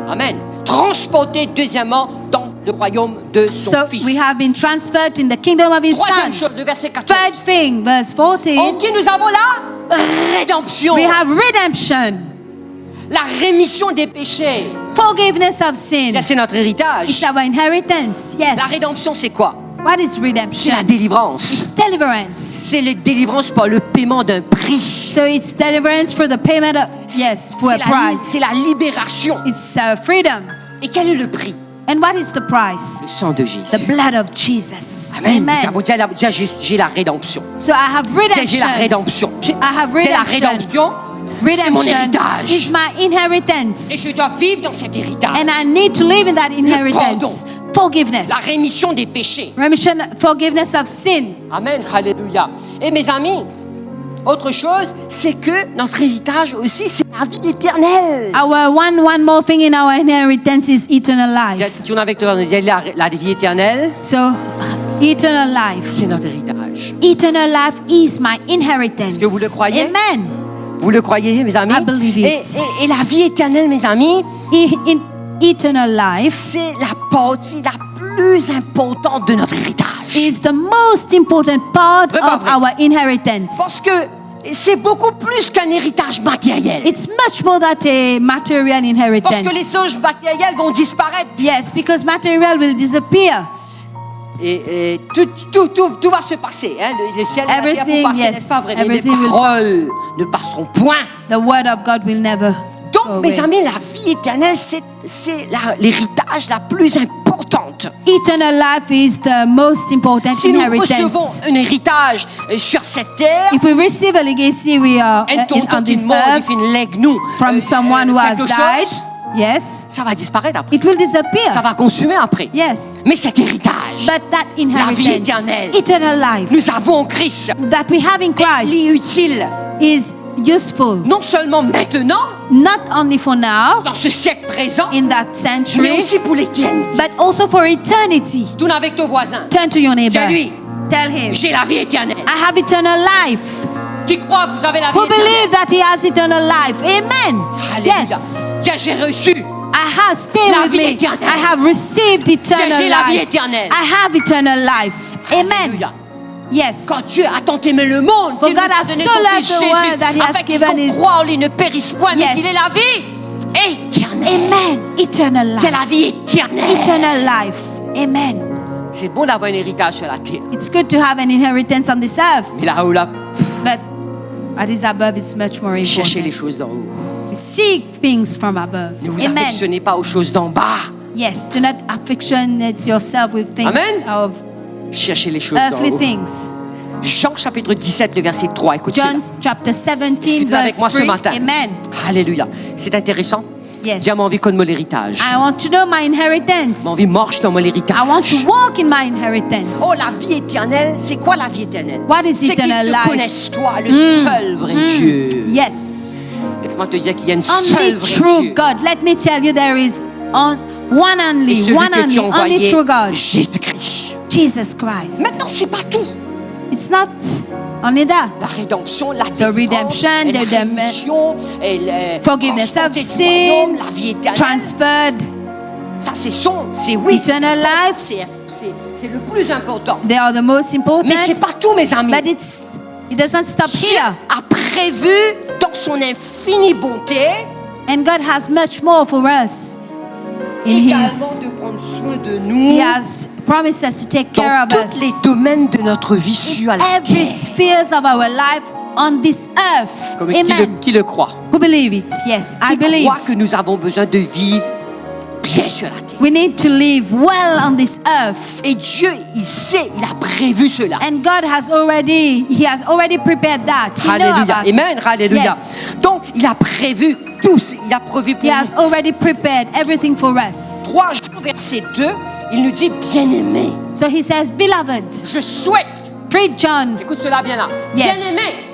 Amen. Transporté deuxièmement dans le royaume de son So Fils. we have been transferred in the kingdom of his Troisième son. chose, le verset 14. Third thing, verse En 14. qui nous avons la rédemption, We have redemption, la rémission des péchés. forgiveness of sin. Ça, c'est notre héritage. It's our inheritance. Yes. La rédemption, c'est quoi? What is C'est redemption? la délivrance. It's deliverance. C'est la délivrance par le paiement d'un prix. So it's deliverance for the payment of, yes, for a price. C'est la libération. It's freedom. Et quel est le prix? And what is the price? Le sang de Jésus. The blood of Jesus. Amen. Nous Amen. avons dit, j'ai la rédemption. So I have J'ai la redemption. rédemption. I have C'est la redemption. rédemption. C'est mon Redemption héritage. is my inheritance. Et je dois vivre dans cet héritage. And I need to live in that inheritance. Forgiveness. La rémission des péchés. Remission, forgiveness of sin. Amen. Alléluia. Et mes amis, autre chose, c'est que notre héritage aussi, c'est la vie éternelle. Our one more thing in our inheritance is eternal life. Tu en avec toi, on dit la vie éternelle. So Eternal life. c'est notre héritage. Eternal life is my inheritance. Est-ce que vous le croyez? Amen. Vous le croyez, mes amis? I believe it. Et la vie éternelle, mes amis, In eternal life c'est la partie la plus importante de notre héritage. is the most important part Vrai, pas of vrai? our inheritance. Parce que c'est beaucoup plus qu'un héritage matériel. It's much more than a material Parce inheritance. que les choses matérielles vont disparaître. Yes, because material will disappear. Et tout va se passer. Hein? Le ciel et la terre Everything, vont passer, yes, n'est-ce pas vrai? Mais les everything will paroles ne passeront point. The word of God will never Donc, go mes away. amis, la vie éternelle, c'est l'héritage la plus importante. Eternal life is the most important Si nous recevons inheritance. un héritage sur cette terre, If we receive a legacy, we are un tonton on qui this mort, il earth fait une legs nous from someone who has quelque died. chose, Yes, ça va disparaître après. it will disappear. Ça va consumer après. Yes, Mais cet héritage, but that inheritance, éternelle. eternal life nous avons en Christ, that we have in il est Christ utile is useful non seulement maintenant, not only for now dans ce siècle présent, in that mais century, aussi pour l'éternité. but also for eternity. Tourne avec ton voisin. Turn to your neighbor. Dis-lui, Tell him, j'ai la vie éternelle. I have eternal life. Qui croit, vous avez la vie Who éternelle. believe that he has eternal life? Amen. Alléluia. Yes. Tiens, j'ai reçu. I have, stay La with vie me. éternelle. I have received eternal J'ai la vie life. éternelle. I have eternal life. Amen. Alléluia. Yes. Quand Dieu a tant aimé le monde, For qu'il nous God a has donné so son loved Fils the Jésus, world that he has afin given qu'il his- croit en lui ne périsse point, mais Yes. qu'il ait la vie éternelle. Amen. Eternal C'est life. la vie éternelle. Eternal life. Amen. C'est bon d'avoir un héritage sur la terre. It's good to have an inheritance on this earth, Mais là-haut, là, but what is above is much more cherchez les important. choses d'en haut. Seek things from above. Ne vous Amen. affectionnez pas aux choses d'en bas. Yes. Do not affectionate yourself with things Amen. of Cherchez les choses d'en earthly haut. things. Jean chapitre 17, le verset 3. Écoute cela. John chapter 17, Discutez avec verse moi ce 3. matin. Amen. Alléluia. C'est intéressant. Yes. Dis à mon vie connaît l'héritage. I want to know my inheritance. Mon vie marche dans mon héritage. I want to walk in my inheritance. Oh, la vie éternelle, c'est quoi la vie éternelle? What is C'est qu'ils eternal te life? connaissent toi, le seul vrai Dieu. Yes. Laisse-moi te dire qu'il y a une seule Only vraie true Dieu. God. Let me tell you, there is one Et only, celui one que tu as only envoyé, true God. Jésus-Christ. Jesus Christ. Maintenant, c'est pas tout. It's not only that. La rédemption, la The délivrance, redemption, et la the rémission, et le Forgiveness of transport du sin, royaume, la vie éternelle. transferred, Ça, c'est oui. eternal life. C'est le plus important. They are the most important. Mais c'est pas tout, mes amis. But it doesn't stop Dieu here. a prévu dans son infinie bonté And God has much more for us. In également His, de prendre soin de nous He has promised us to take care dans of tous les us. domaines de notre vie sur la Every terre. spheres of our life on this earth. Comme Amen. qui le croit? Who believe it? Yes, I Qui believe. croit que nous avons besoin de vivre bien sur la terre. We need to live well on this earth. Et Dieu, il sait, il a prévu cela. And God has already prepared that. He know Alléluia. about it. Amen. Alléluia. Yes. Donc, il a prévu tout. Il a prévu pour He has nous. already prepared everything for us. 3 jours, verset 2, il nous dit, bien-aimé, So He says, beloved, je souhaite, read John. écoute cela bien là, Yes. bien-aimé,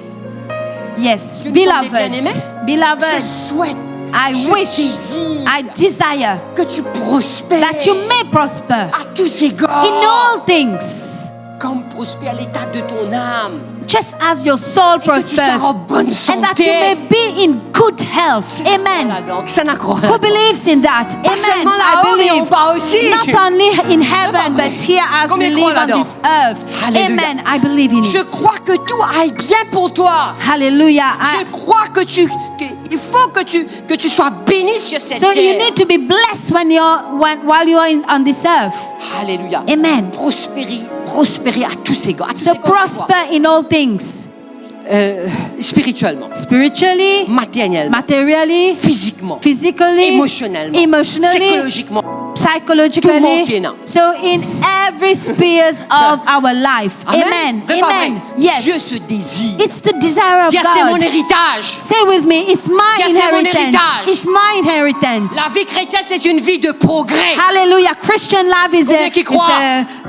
Yes, que nous sommes des beloved, bien-aimés, beloved, je souhaite, I je wish, désire I desire que tu prospères that you may prosper à tous égards, in all things, comme prospère l'état de ton âme, just as your soul et que tu prospers, sois en bonne and that you may santé. be in good health. Amen. Voilà donc, ça n'a quoi. Who believes in that? Pas Amen. seulement I là-haut, mais en believe. bas aussi. Not only in heaven, but here as Combien we croient live on là-dedans? this earth. Alléluia. Amen. I believe in Je it. crois que tout aille bien pour toi. Hallelujah. Je crois que il faut que tu sois béni sur cette So you terre. need to be blessed while you are on this earth. Alléluia. Amen. Prospérer à tous égards. À tous So égards, c'est quoi? prosper in all things. Spirituellement, Spiritually, matériellement, materially, physiquement, physically, émotionnellement, emotionally, psychologiquement. Tout le monde psychologically. qui est là. So in every spheres of our life. Amen. Vrai, pas vrai? Amen. Yes. Dieu se désire. It's the desire of Dis, c'est mon God. héritage. Say with me, it's my Dis, c'est mon inheritance. héritage. It's my inheritance. La vie chrétienne, c'est une vie de progrès. Hallelujah. Christian life Combien qui croient?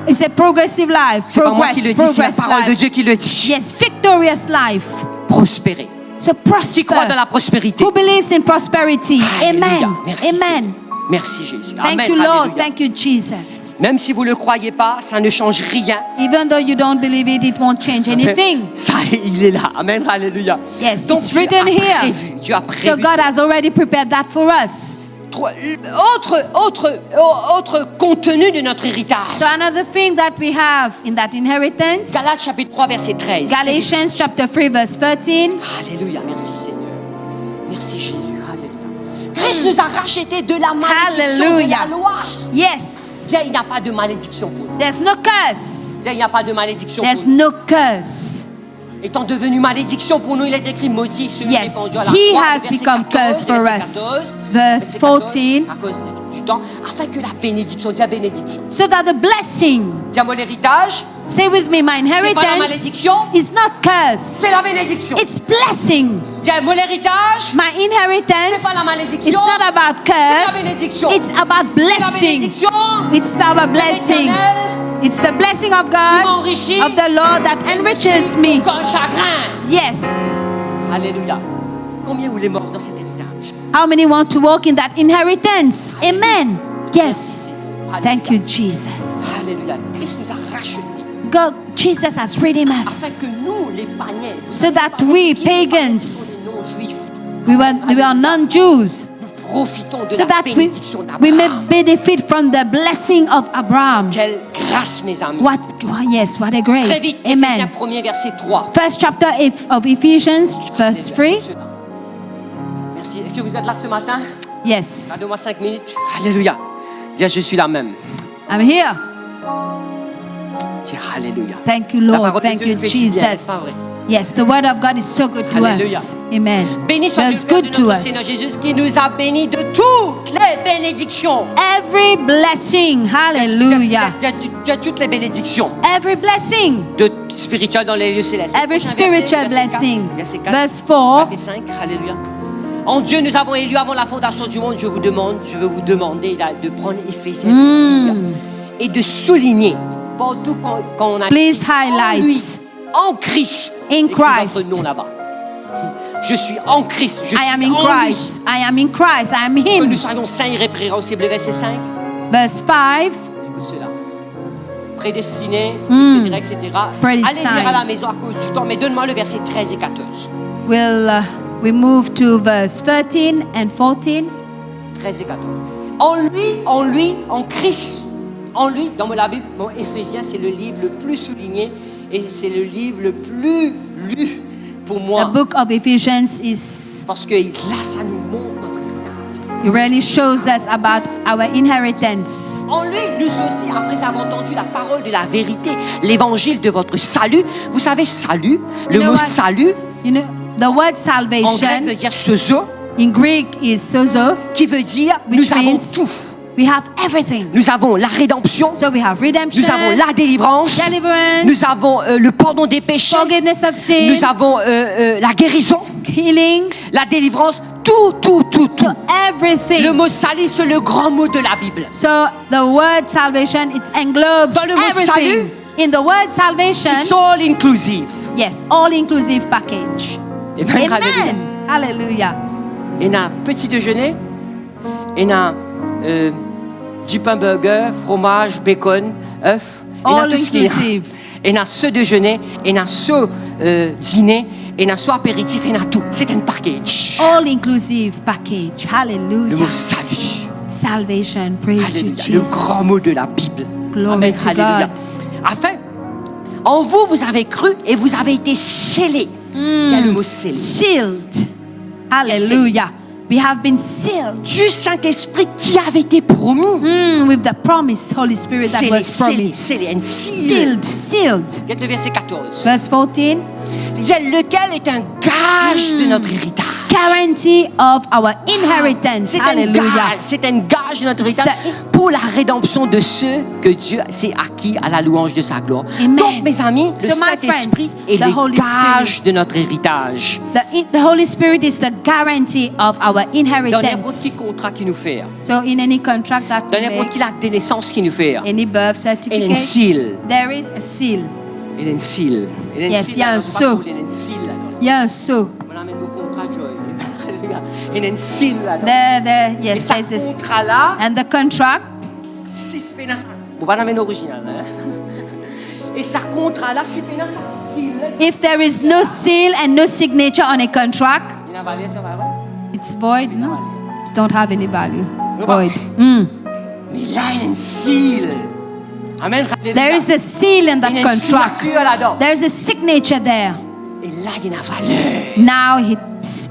is a progressive life. C'est pas moi qui le dis, c'est la parole de life. Dieu qui le dit. Yes, victorious life. Prospérer. So Qui croit dans prosper. la prospérité? Who believes in prosperity? Alléluia. Amen. Merci, Amen. Merci Jésus. Thank Amen. you, Lord. Alléluia. Thank you, Jesus. Même si vous ne le croyez pas, ça ne change rien. Even though you don't believe it, it won't change anything. Ça, il est là. Amen. Alléluia. Yes, Donc, it's Dieu written a here. prévu, Dieu a prévu. So God has already prepared that for us. Autre contenu de notre héritage. So another thing that we have in that inheritance, Galates chapitre 3 verset 13. Galatians chapter 3 verse 13. Alléluia, merci Seigneur. Merci Jésus. Alléluia. Christ nous a rachetés de la malédiction de Hallelujah. la loi. Yes, Il n'y a pas de malédiction pour nous. there's no curse. Il n'y a pas de malédiction There's pour nous. no curse. Étant devenu malédiction pour nous, il est écrit maudit celui qui est Yes, pendu à la he croix. has Verset become 14, cursed for verset us. 14, Verse verset 14, 14. à cause du temps, afin que la bénédiction, dis la bénédiction. So that the blessing, Dis à mon héritage, say with me, my pas la inheritance malédiction. is not curse. c'est la bénédiction. It's blessing. Dis à mon héritage, My inheritance, c'est pas la malédiction. it's not about C'est la curse. bénédiction. It's about c'est la blessing. bénédiction. It's about blessing. L'éternel It's the blessing of qui God, m'enrichit of the Lord that enriches me. Quand chagrin. Yes. Alléluia. Combien voulez morts dans cet héritage? How many want to walk in that inheritance? Amen. Yes. Thank you, Jesus. Alléluia. Christ nous a rachetés. God, Jesus has redeemed Afin us. que nous, les païens, vous So savez that pas, we, qui sont pagans, des non-juifs, We were non-Jews. nous profitons de So la that bénédiction we may d'Abraham. benefit from the blessing of Abraham. Quelle grâce, mes amis. What a Très grace. vite, Éphésiens Amen. 1er verset 3. First chapter of Ephesians, verse 3. Merci. Est-ce que vous êtes là ce matin? Yes. Donne-moi 5 minutes. Alléluia. Dis, je suis là même. I'm here. Dis, Alléluia. Thank you, La Lord. parole de Thank Dieu you, nous fait si bien, n'est-ce pas Jesus. vrai? Yes, the word of God is so good to Hallelujah. us. Amen. Béni soit le It's Père de good to notre Seigneur us. Jésus qui nous a bénis de toutes les bénédictions. Every blessing. Hallelujah. Tu as toutes les bénédictions Every blessing. de spirituelles dans les lieux célestes. Every Prochain spiritual verset, blessing. Verset 4, Verse 4. et 5. Alléluia. En Dieu, nous avons élu avant la fondation du monde. Je veux vous demander de prendre Éphésiens et de souligner partout quand on a Please en highlight. lui, en Christ. In Écris Christ. votre nom là-bas. Je suis en Christ. Je I am suis in en lui. Christ. I am in Christ. I am Que Him. nous soyons saints irrépréhensibles. Verset 5. Verse 5. Écoute cela. Prédestinés, etc. Predestined. Allez lire à la maison à cause du temps, mais donne-moi le verset 13 et 14. We move to verse 13 and 14. 13 et 14. En Christ, en lui, dans la Bible, Éphésiens, c'est le livre le plus souligné et c'est le livre le plus lu pour moi. The book of Ephesians is, Parce que là, ça nous montre notre héritage. it really shows us about our inheritance. En lui, nous aussi, après avoir entendu la parole de la vérité, l'évangile de votre salut, vous savez, salut, le mot salut, You know, the word en grec salvation veut dire sozo, in Greek is sozo, qui veut dire which nous avons means tout. we have everything. Nous avons la rédemption, So we have redemption, nous avons la délivrance, deliverance, nous avons le pardon des péchés, forgiveness of sin, nous avons la guérison, healing, la délivrance, tout. so everything. Le mot salut, c'est le grand mot de la Bible. So the word salvation, it englobes Dans le mot everything. salut, In the word salvation, It's all inclusive. yes, all-inclusive package. Amen. Amen. Hallelujah. Il y a un petit déjeuner, il y a du pain burger, fromage, bacon, œuf, il y a All tout ce qu'il y a. inclusive. Il y a ce déjeuner, il y a ce dîner, il y a ce apéritif, il y a tout. C'est un package. All-inclusive package. Le Hallelujah. mot salut. Salvation. Praise you, Alléluia. Le Jesus. grand mot de la Bible. Glory Amen. to Alléluia. God. Afin, en vous, vous avez cru et vous avez été scellés. Tiens le mot scellé. Sealed. Hallelujah. We have been sealed Du Saint-Esprit qui avait été promis. with the promised Holy Spirit that was promised. Scellé, and sealed. Sealed. Regarde le verset 14. Verse 14. Il disait, lequel est un gage de notre héritage. Guarantee of our inheritance. C'est un Hallelujah. gage, c'est un gage de notre héritage the- pour la rédemption de ceux que Dieu s'est acquis à la louange de sa gloire. Amen. Donc, mes amis, le So, my Saint-Esprit friends, est the le Holy gage Spirit- de notre héritage. The Holy Spirit is the guarantee of our Dans n'importe quel inheritance. contrat qu'il nous fait, So in any contract that dans we n'importe make, quel acte de naissance qu'il nous fait, any birth il y a certificate, un seal. there is a seal. Il y a un seal. Yes, il y a un sceau. Il y a un seal. Il y a un sceau. On amène mon contrat, Joy. Il y a une seal là-dedans. Et Yes, ça there's this. contrat là, And the contract, si c'est pénal, bon, pas dans l'original. Hein. Et ça contrat là, si pénal, ça seal. if there is no seal and no signature on a contract, Il a valé ça, va. it's void. No, it don't have any value. C'est Void. Mais là, il y a une seal. Amen. There is a seal in Il y a that une contract. signature là-dedans. There is a signature there. Et là, il y a une valeur. Now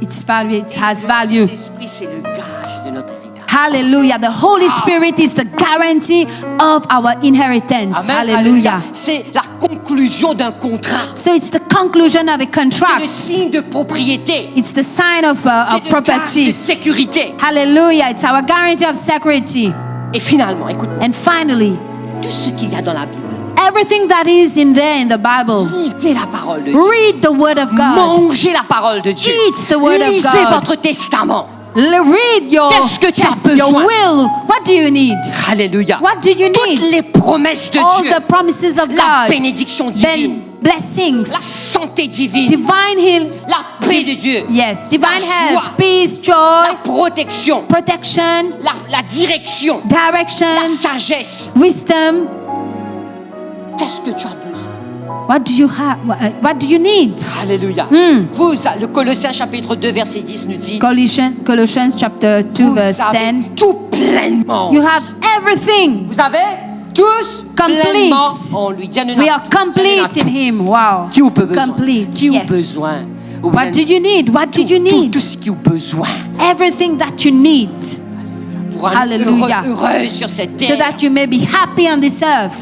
it's value. It has value. L'esprit, c'est le gage de notre héritage. Hallelujah. The Holy Spirit is the guarantee of our inheritance. Amen. Hallelujah. C'est la conclusion d'un contrat. So it's the conclusion of a C'est contract. le signe de propriété. It's the sign of C'est le gage de property. sécurité. Hallelujah. It's our guarantee of security. Et finalement, écoute, And finally, tout ce qu'il y a dans la Bible, everything that is in there in the Bible, lisez la parole de Dieu. read the Word of God. Mangez la parole de Dieu. Eat the word of Lisez God. votre testament. Read your, Qu'est-ce que tu as your besoin? will. What do you need? Alléluia. What do you Toutes need? les promesses de All Dieu. the promises of La God. bénédiction divine. Blessings. La santé divine. Divine heal. La paix de Dieu. Yes. Divine La joie. health. Peace, joy, La protection. protection, La direction. direction, La sagesse. wisdom. Qu'est-ce que tu as besoin? What do you have? What do you need? Alléluia. Vous, le Colossiens chapitre 2 verset 10 nous dit, Colossians chapter 2 vous verse avez 10. tout pleinement. You have everything Vous avez tous complete. pleinement en lui. Dieu nous We a- are Dieu nous a complete in tout. Him. Wow. Qui vous peut besoin? Complete. Qui vous Yes. besoin? Vous What avez do you need? What do you need? tout ce qui vous besoin Everything that you need pour un Hallelujah. heureux sur cette so terre. that you may be happy on this earth.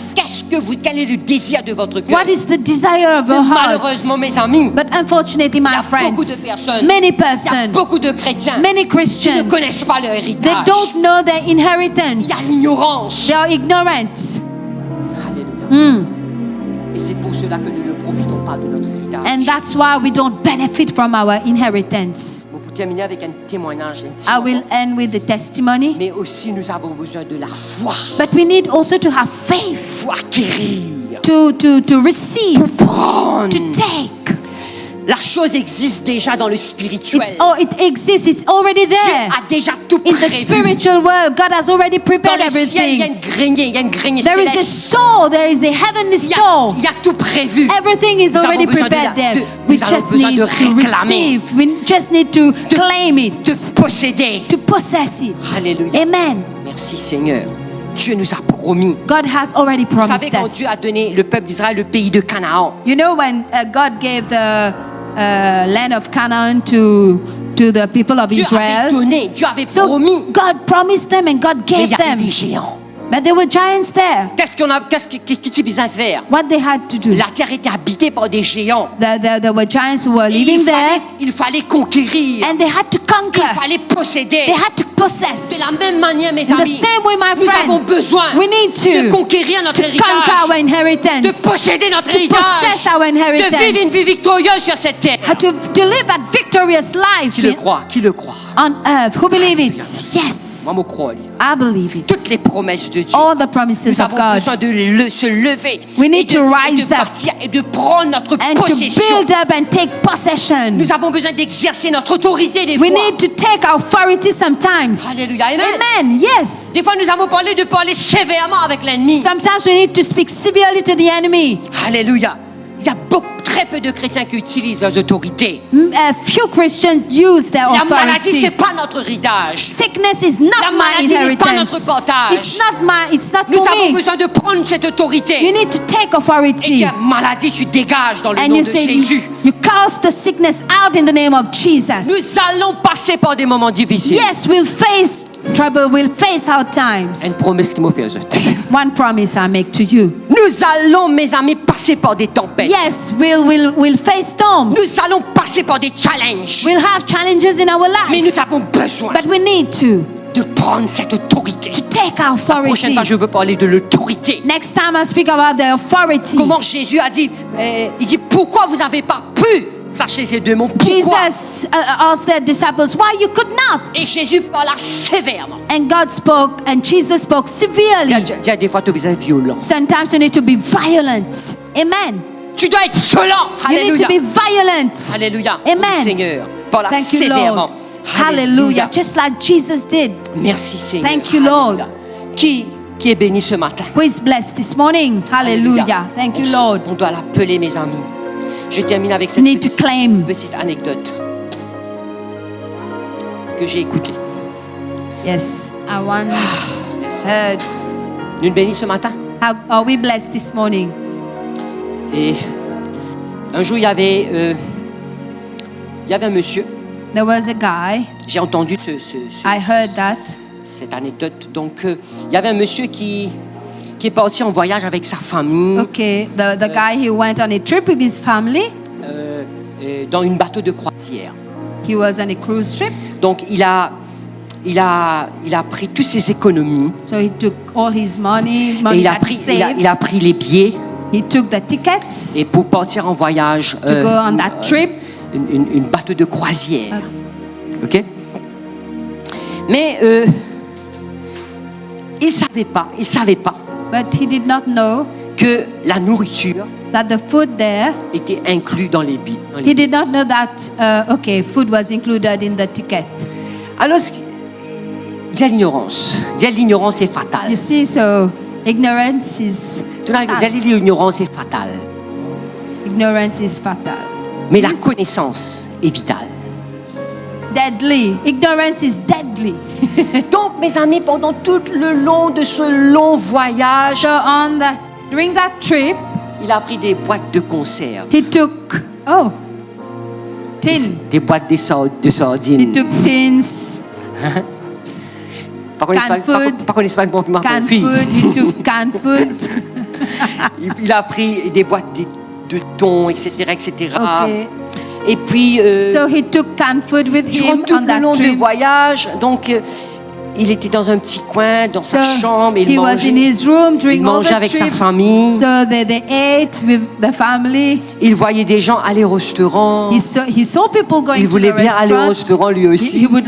Quel est le désir de votre cœur? What is the desire of your heart? Malheureusement, mes amis, But unfortunately, il y my a beaucoup de friends, personnes, many il y a persons, beaucoup de chrétiens many qui ne Christians, connaissent pas leur they héritage. don't know their inheritance. Il y a l'ignorance. They are ignorant. Alléluia. Et c'est pour cela que nous ne profitons pas de notre héritage. And that's why we don't benefit from our inheritance. Pour terminer avec un témoignage, un petit I will moment. end with the testimony. Mais aussi, nous avons besoin de la foi But we need also to have faith pour acquérir, to receive, pour prendre. to take. La chose existe déjà dans le spirituel. It exists. It's already Dieu there. a déjà tout In the prévu. spiritual world, God has already Dans prepared le ciel, il y a everything. une graigne There is a céleste. store. There is a heavenly store. Il y a tout prévu. Everything is Nous avons already besoin de prepared there. nous We avons just besoin need de to réclamer, receive. We just need to claim it, de posséder. to possess it. Alléluia. Amen. Merci Seigneur. Dieu nous a promis. God has already Vous savez, promised quand us. Dieu a donné le peuple d'Israël le pays de Canaan, You know when God gave the land of Canaan to the people of Dieu avait Israel. donné, Dieu avait So promis. God promised them and God Mais il gave y avait them. des géants. But there were giants there. Qu'est-ce qu'ils avaient à faire? What they had to do. La terre était habitée par des géants. There were giants who were Et living there il fallait conquérir. and they had to conquer. Il fallait posséder. They had to possess. De la même manière, mes In the amis, same way, my nous avons friend, besoin we need de to conquérir notre conquer our héritage, inheritance. de posséder notre To héritage, possess our de vivre une inheritance. vie victorieuse sur cette terre. To live that victorious life Qui le croit? Qui le croit? on earth. Who believe it? Yes. Moi, je crois. I believe it. Toutes les promesses de Dieu. All the promises Nous of avons God. besoin de se lever We need et to de rise up partir et de prendre notre And to possession. build up and take possession. Nous avons besoin d'exercer notre autorité des We fois. need to take authority sometimes. Alléluia. Amen. Amen. Yes. Des fois, nous avons parlé de parler sévèrement avec l'ennemi. Sometimes we need to speak severely to the enemy. Alléluia. Il y a très peu de chrétiens qui utilisent leurs autorités. Few Christians use their La maladie, authority. c'est pas notre héritage. Sickness is not La my maladie n'est pas inheritance. notre portage. It's not Nous for avons me. besoin de prendre cette You autorité. need to take Et authority. dire, maladie, tu dégages dans le And nom you de say, Jésus. you cast the sickness out in the name of Jesus. Nous allons passer par des moments difficiles. Yes, we'll face trouble, we'll face hard times. Une promesse qui m'a fait. One promise I make to you. Nous allons, mes amis, passer par des tempêtes. Yes, we'll face storms. Nous allons passer par des challenges. We'll have challenges in our Mais life. nous avons besoin But we need to de prendre cette autorité. take our La prochaine authority. fois, je veux parler de l'autorité. Next time I speak about the authority. Comment Jésus a dit, il dit, pourquoi vous n'avez pas pu? Sachez ces deux mots, pourquoi? Jesus asked their disciples why you could not. Et Jésus parla sévèrement. And God spoke and Jesus spoke severely. Il y a des fois, tu as besoin d'être violent. Sometimes you need to be violent. Amen. Tu dois être violent. You need to Alléluia. be violent. Alléluia. Amen. Oui, Seigneur, parla Thank you, sévèrement. Hallelujah. Just like Jesus did. Merci Seigneur. Thank you, Lord. Qui est béni ce matin? Who is blessed this morning? Hallelujah. Thank you, Lord. On doit l'appeler, mes amis. Je termine avec cette Need to claim. petite anecdote que j'ai écoutée. Yes, I once heard. Une bénie ce matin. Are we blessed this morning? Et un jour, il y avait un monsieur. There was a guy. J'ai entendu I heard that. cette anecdote. Donc, il y avait un monsieur qui est parti en voyage avec sa famille. Okay, the guy he went on a trip with his family. Dans une bateau de croisière. He was on a cruise trip. Donc, il a pris toutes ses économies. So he took all his money Et that he saved. il a pris les billets. He took the tickets Et pour partir en voyage, to go on that trip. une bateau de croisière. Ok? Mais il savait pas But he did not know que la nourriture that the food there. était inclus dans les billets. He did not know that. Food was included in the ticket. Alors, dire l'ignorance est fatale. You see, so ignorance is fatal. L'ignorance est fatale. Ignorance is fatal. Mais la connaissance est vitale. Deadly. Ignorance is deadly. Donc, mes amis, pendant tout le long de ce long voyage, So during that trip, il a pris des boîtes de conserve. he took tin. Des boîtes de sardines. He took tins, Pas qu'on canned food. Canned food. He took canned food. Il a pris des boîtes de thon, etc., etc. Okay. Et puis, So he took canned food with durant him tout on le that long du trip. voyage, donc il était dans un petit coin, dans sa chambre, he was in his room during il all mangeait the avec sa trip. famille. So they ate with the family. Il voyait des gens aller au restaurant. He saw people going Il to voulait the bien aller au restaurant. restaurant lui aussi. He would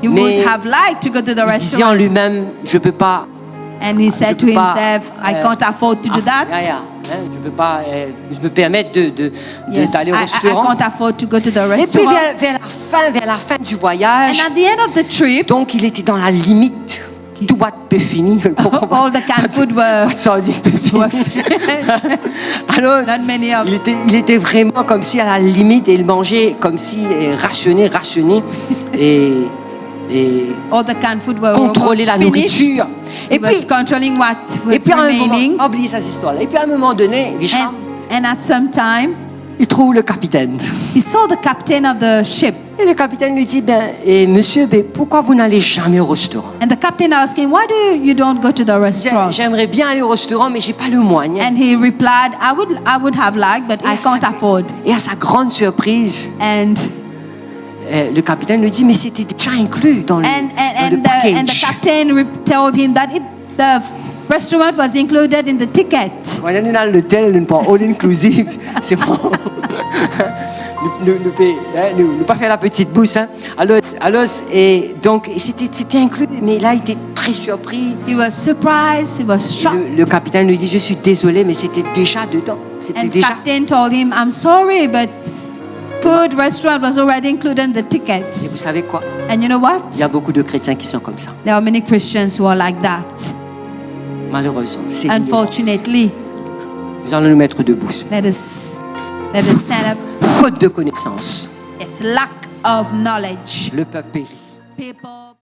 Mais have liked to go to the Il disait en restaurant. lui-même, je peux pas. And he said to peux pas, himself, I can't afford to do that. Je peux pas me permettre Yes, d'aller au I restaurant. can't afford to go to the Et puis restaurant. vers la fin du voyage, And at the end of the trip, donc il était dans la limite. Tout boîte peut finir. all the canned food were Sardines peut finir. Alors, not many of il était vraiment comme si à la limite et il mangeait comme si rationné et all the canned food were contrôler la almost finished. nourriture. He was controlling what Et was puis à un remaining. moment, oubliez cette histoire-là. Et puis à un moment donné, Richard, And at some time, il trouve le capitaine. he saw the captain of the ship. Et le capitaine lui dit, monsieur, pourquoi vous n'allez jamais au restaurant? And the captain asked him, why you don't go to the restaurant? J'aimerais bien aller au restaurant, mais j'ai pas le moyen. And he replied, I would have liked, but I can't afford. Et à sa grande surprise, And le capitaine lui dit, mais c'était déjà inclus dans le the package. captain told him that the restaurant was included in the ticket. Voilà, nous dans l'hôtel, nous pas all inclusive, c'est bon. Nous pas faire la petite bouche, hein. Alors, et donc c'était inclus, mais là il était très surpris. He was surprised. He was shocked. Le capitaine lui dit, je suis désolé, mais c'était déjà dedans. And the captain told him, I'm sorry, but restaurant was already included in the Et vous tickets. savez quoi? And you know what? Il y a beaucoup de chrétiens qui sont comme ça. There are many Christians who are like that. Malheureusement, c'est l'ignorance. Unfortunately, Nous allons nous mettre debout. let us stand up. Faute de connaissance, Yes, lack of knowledge. le peuple périt. People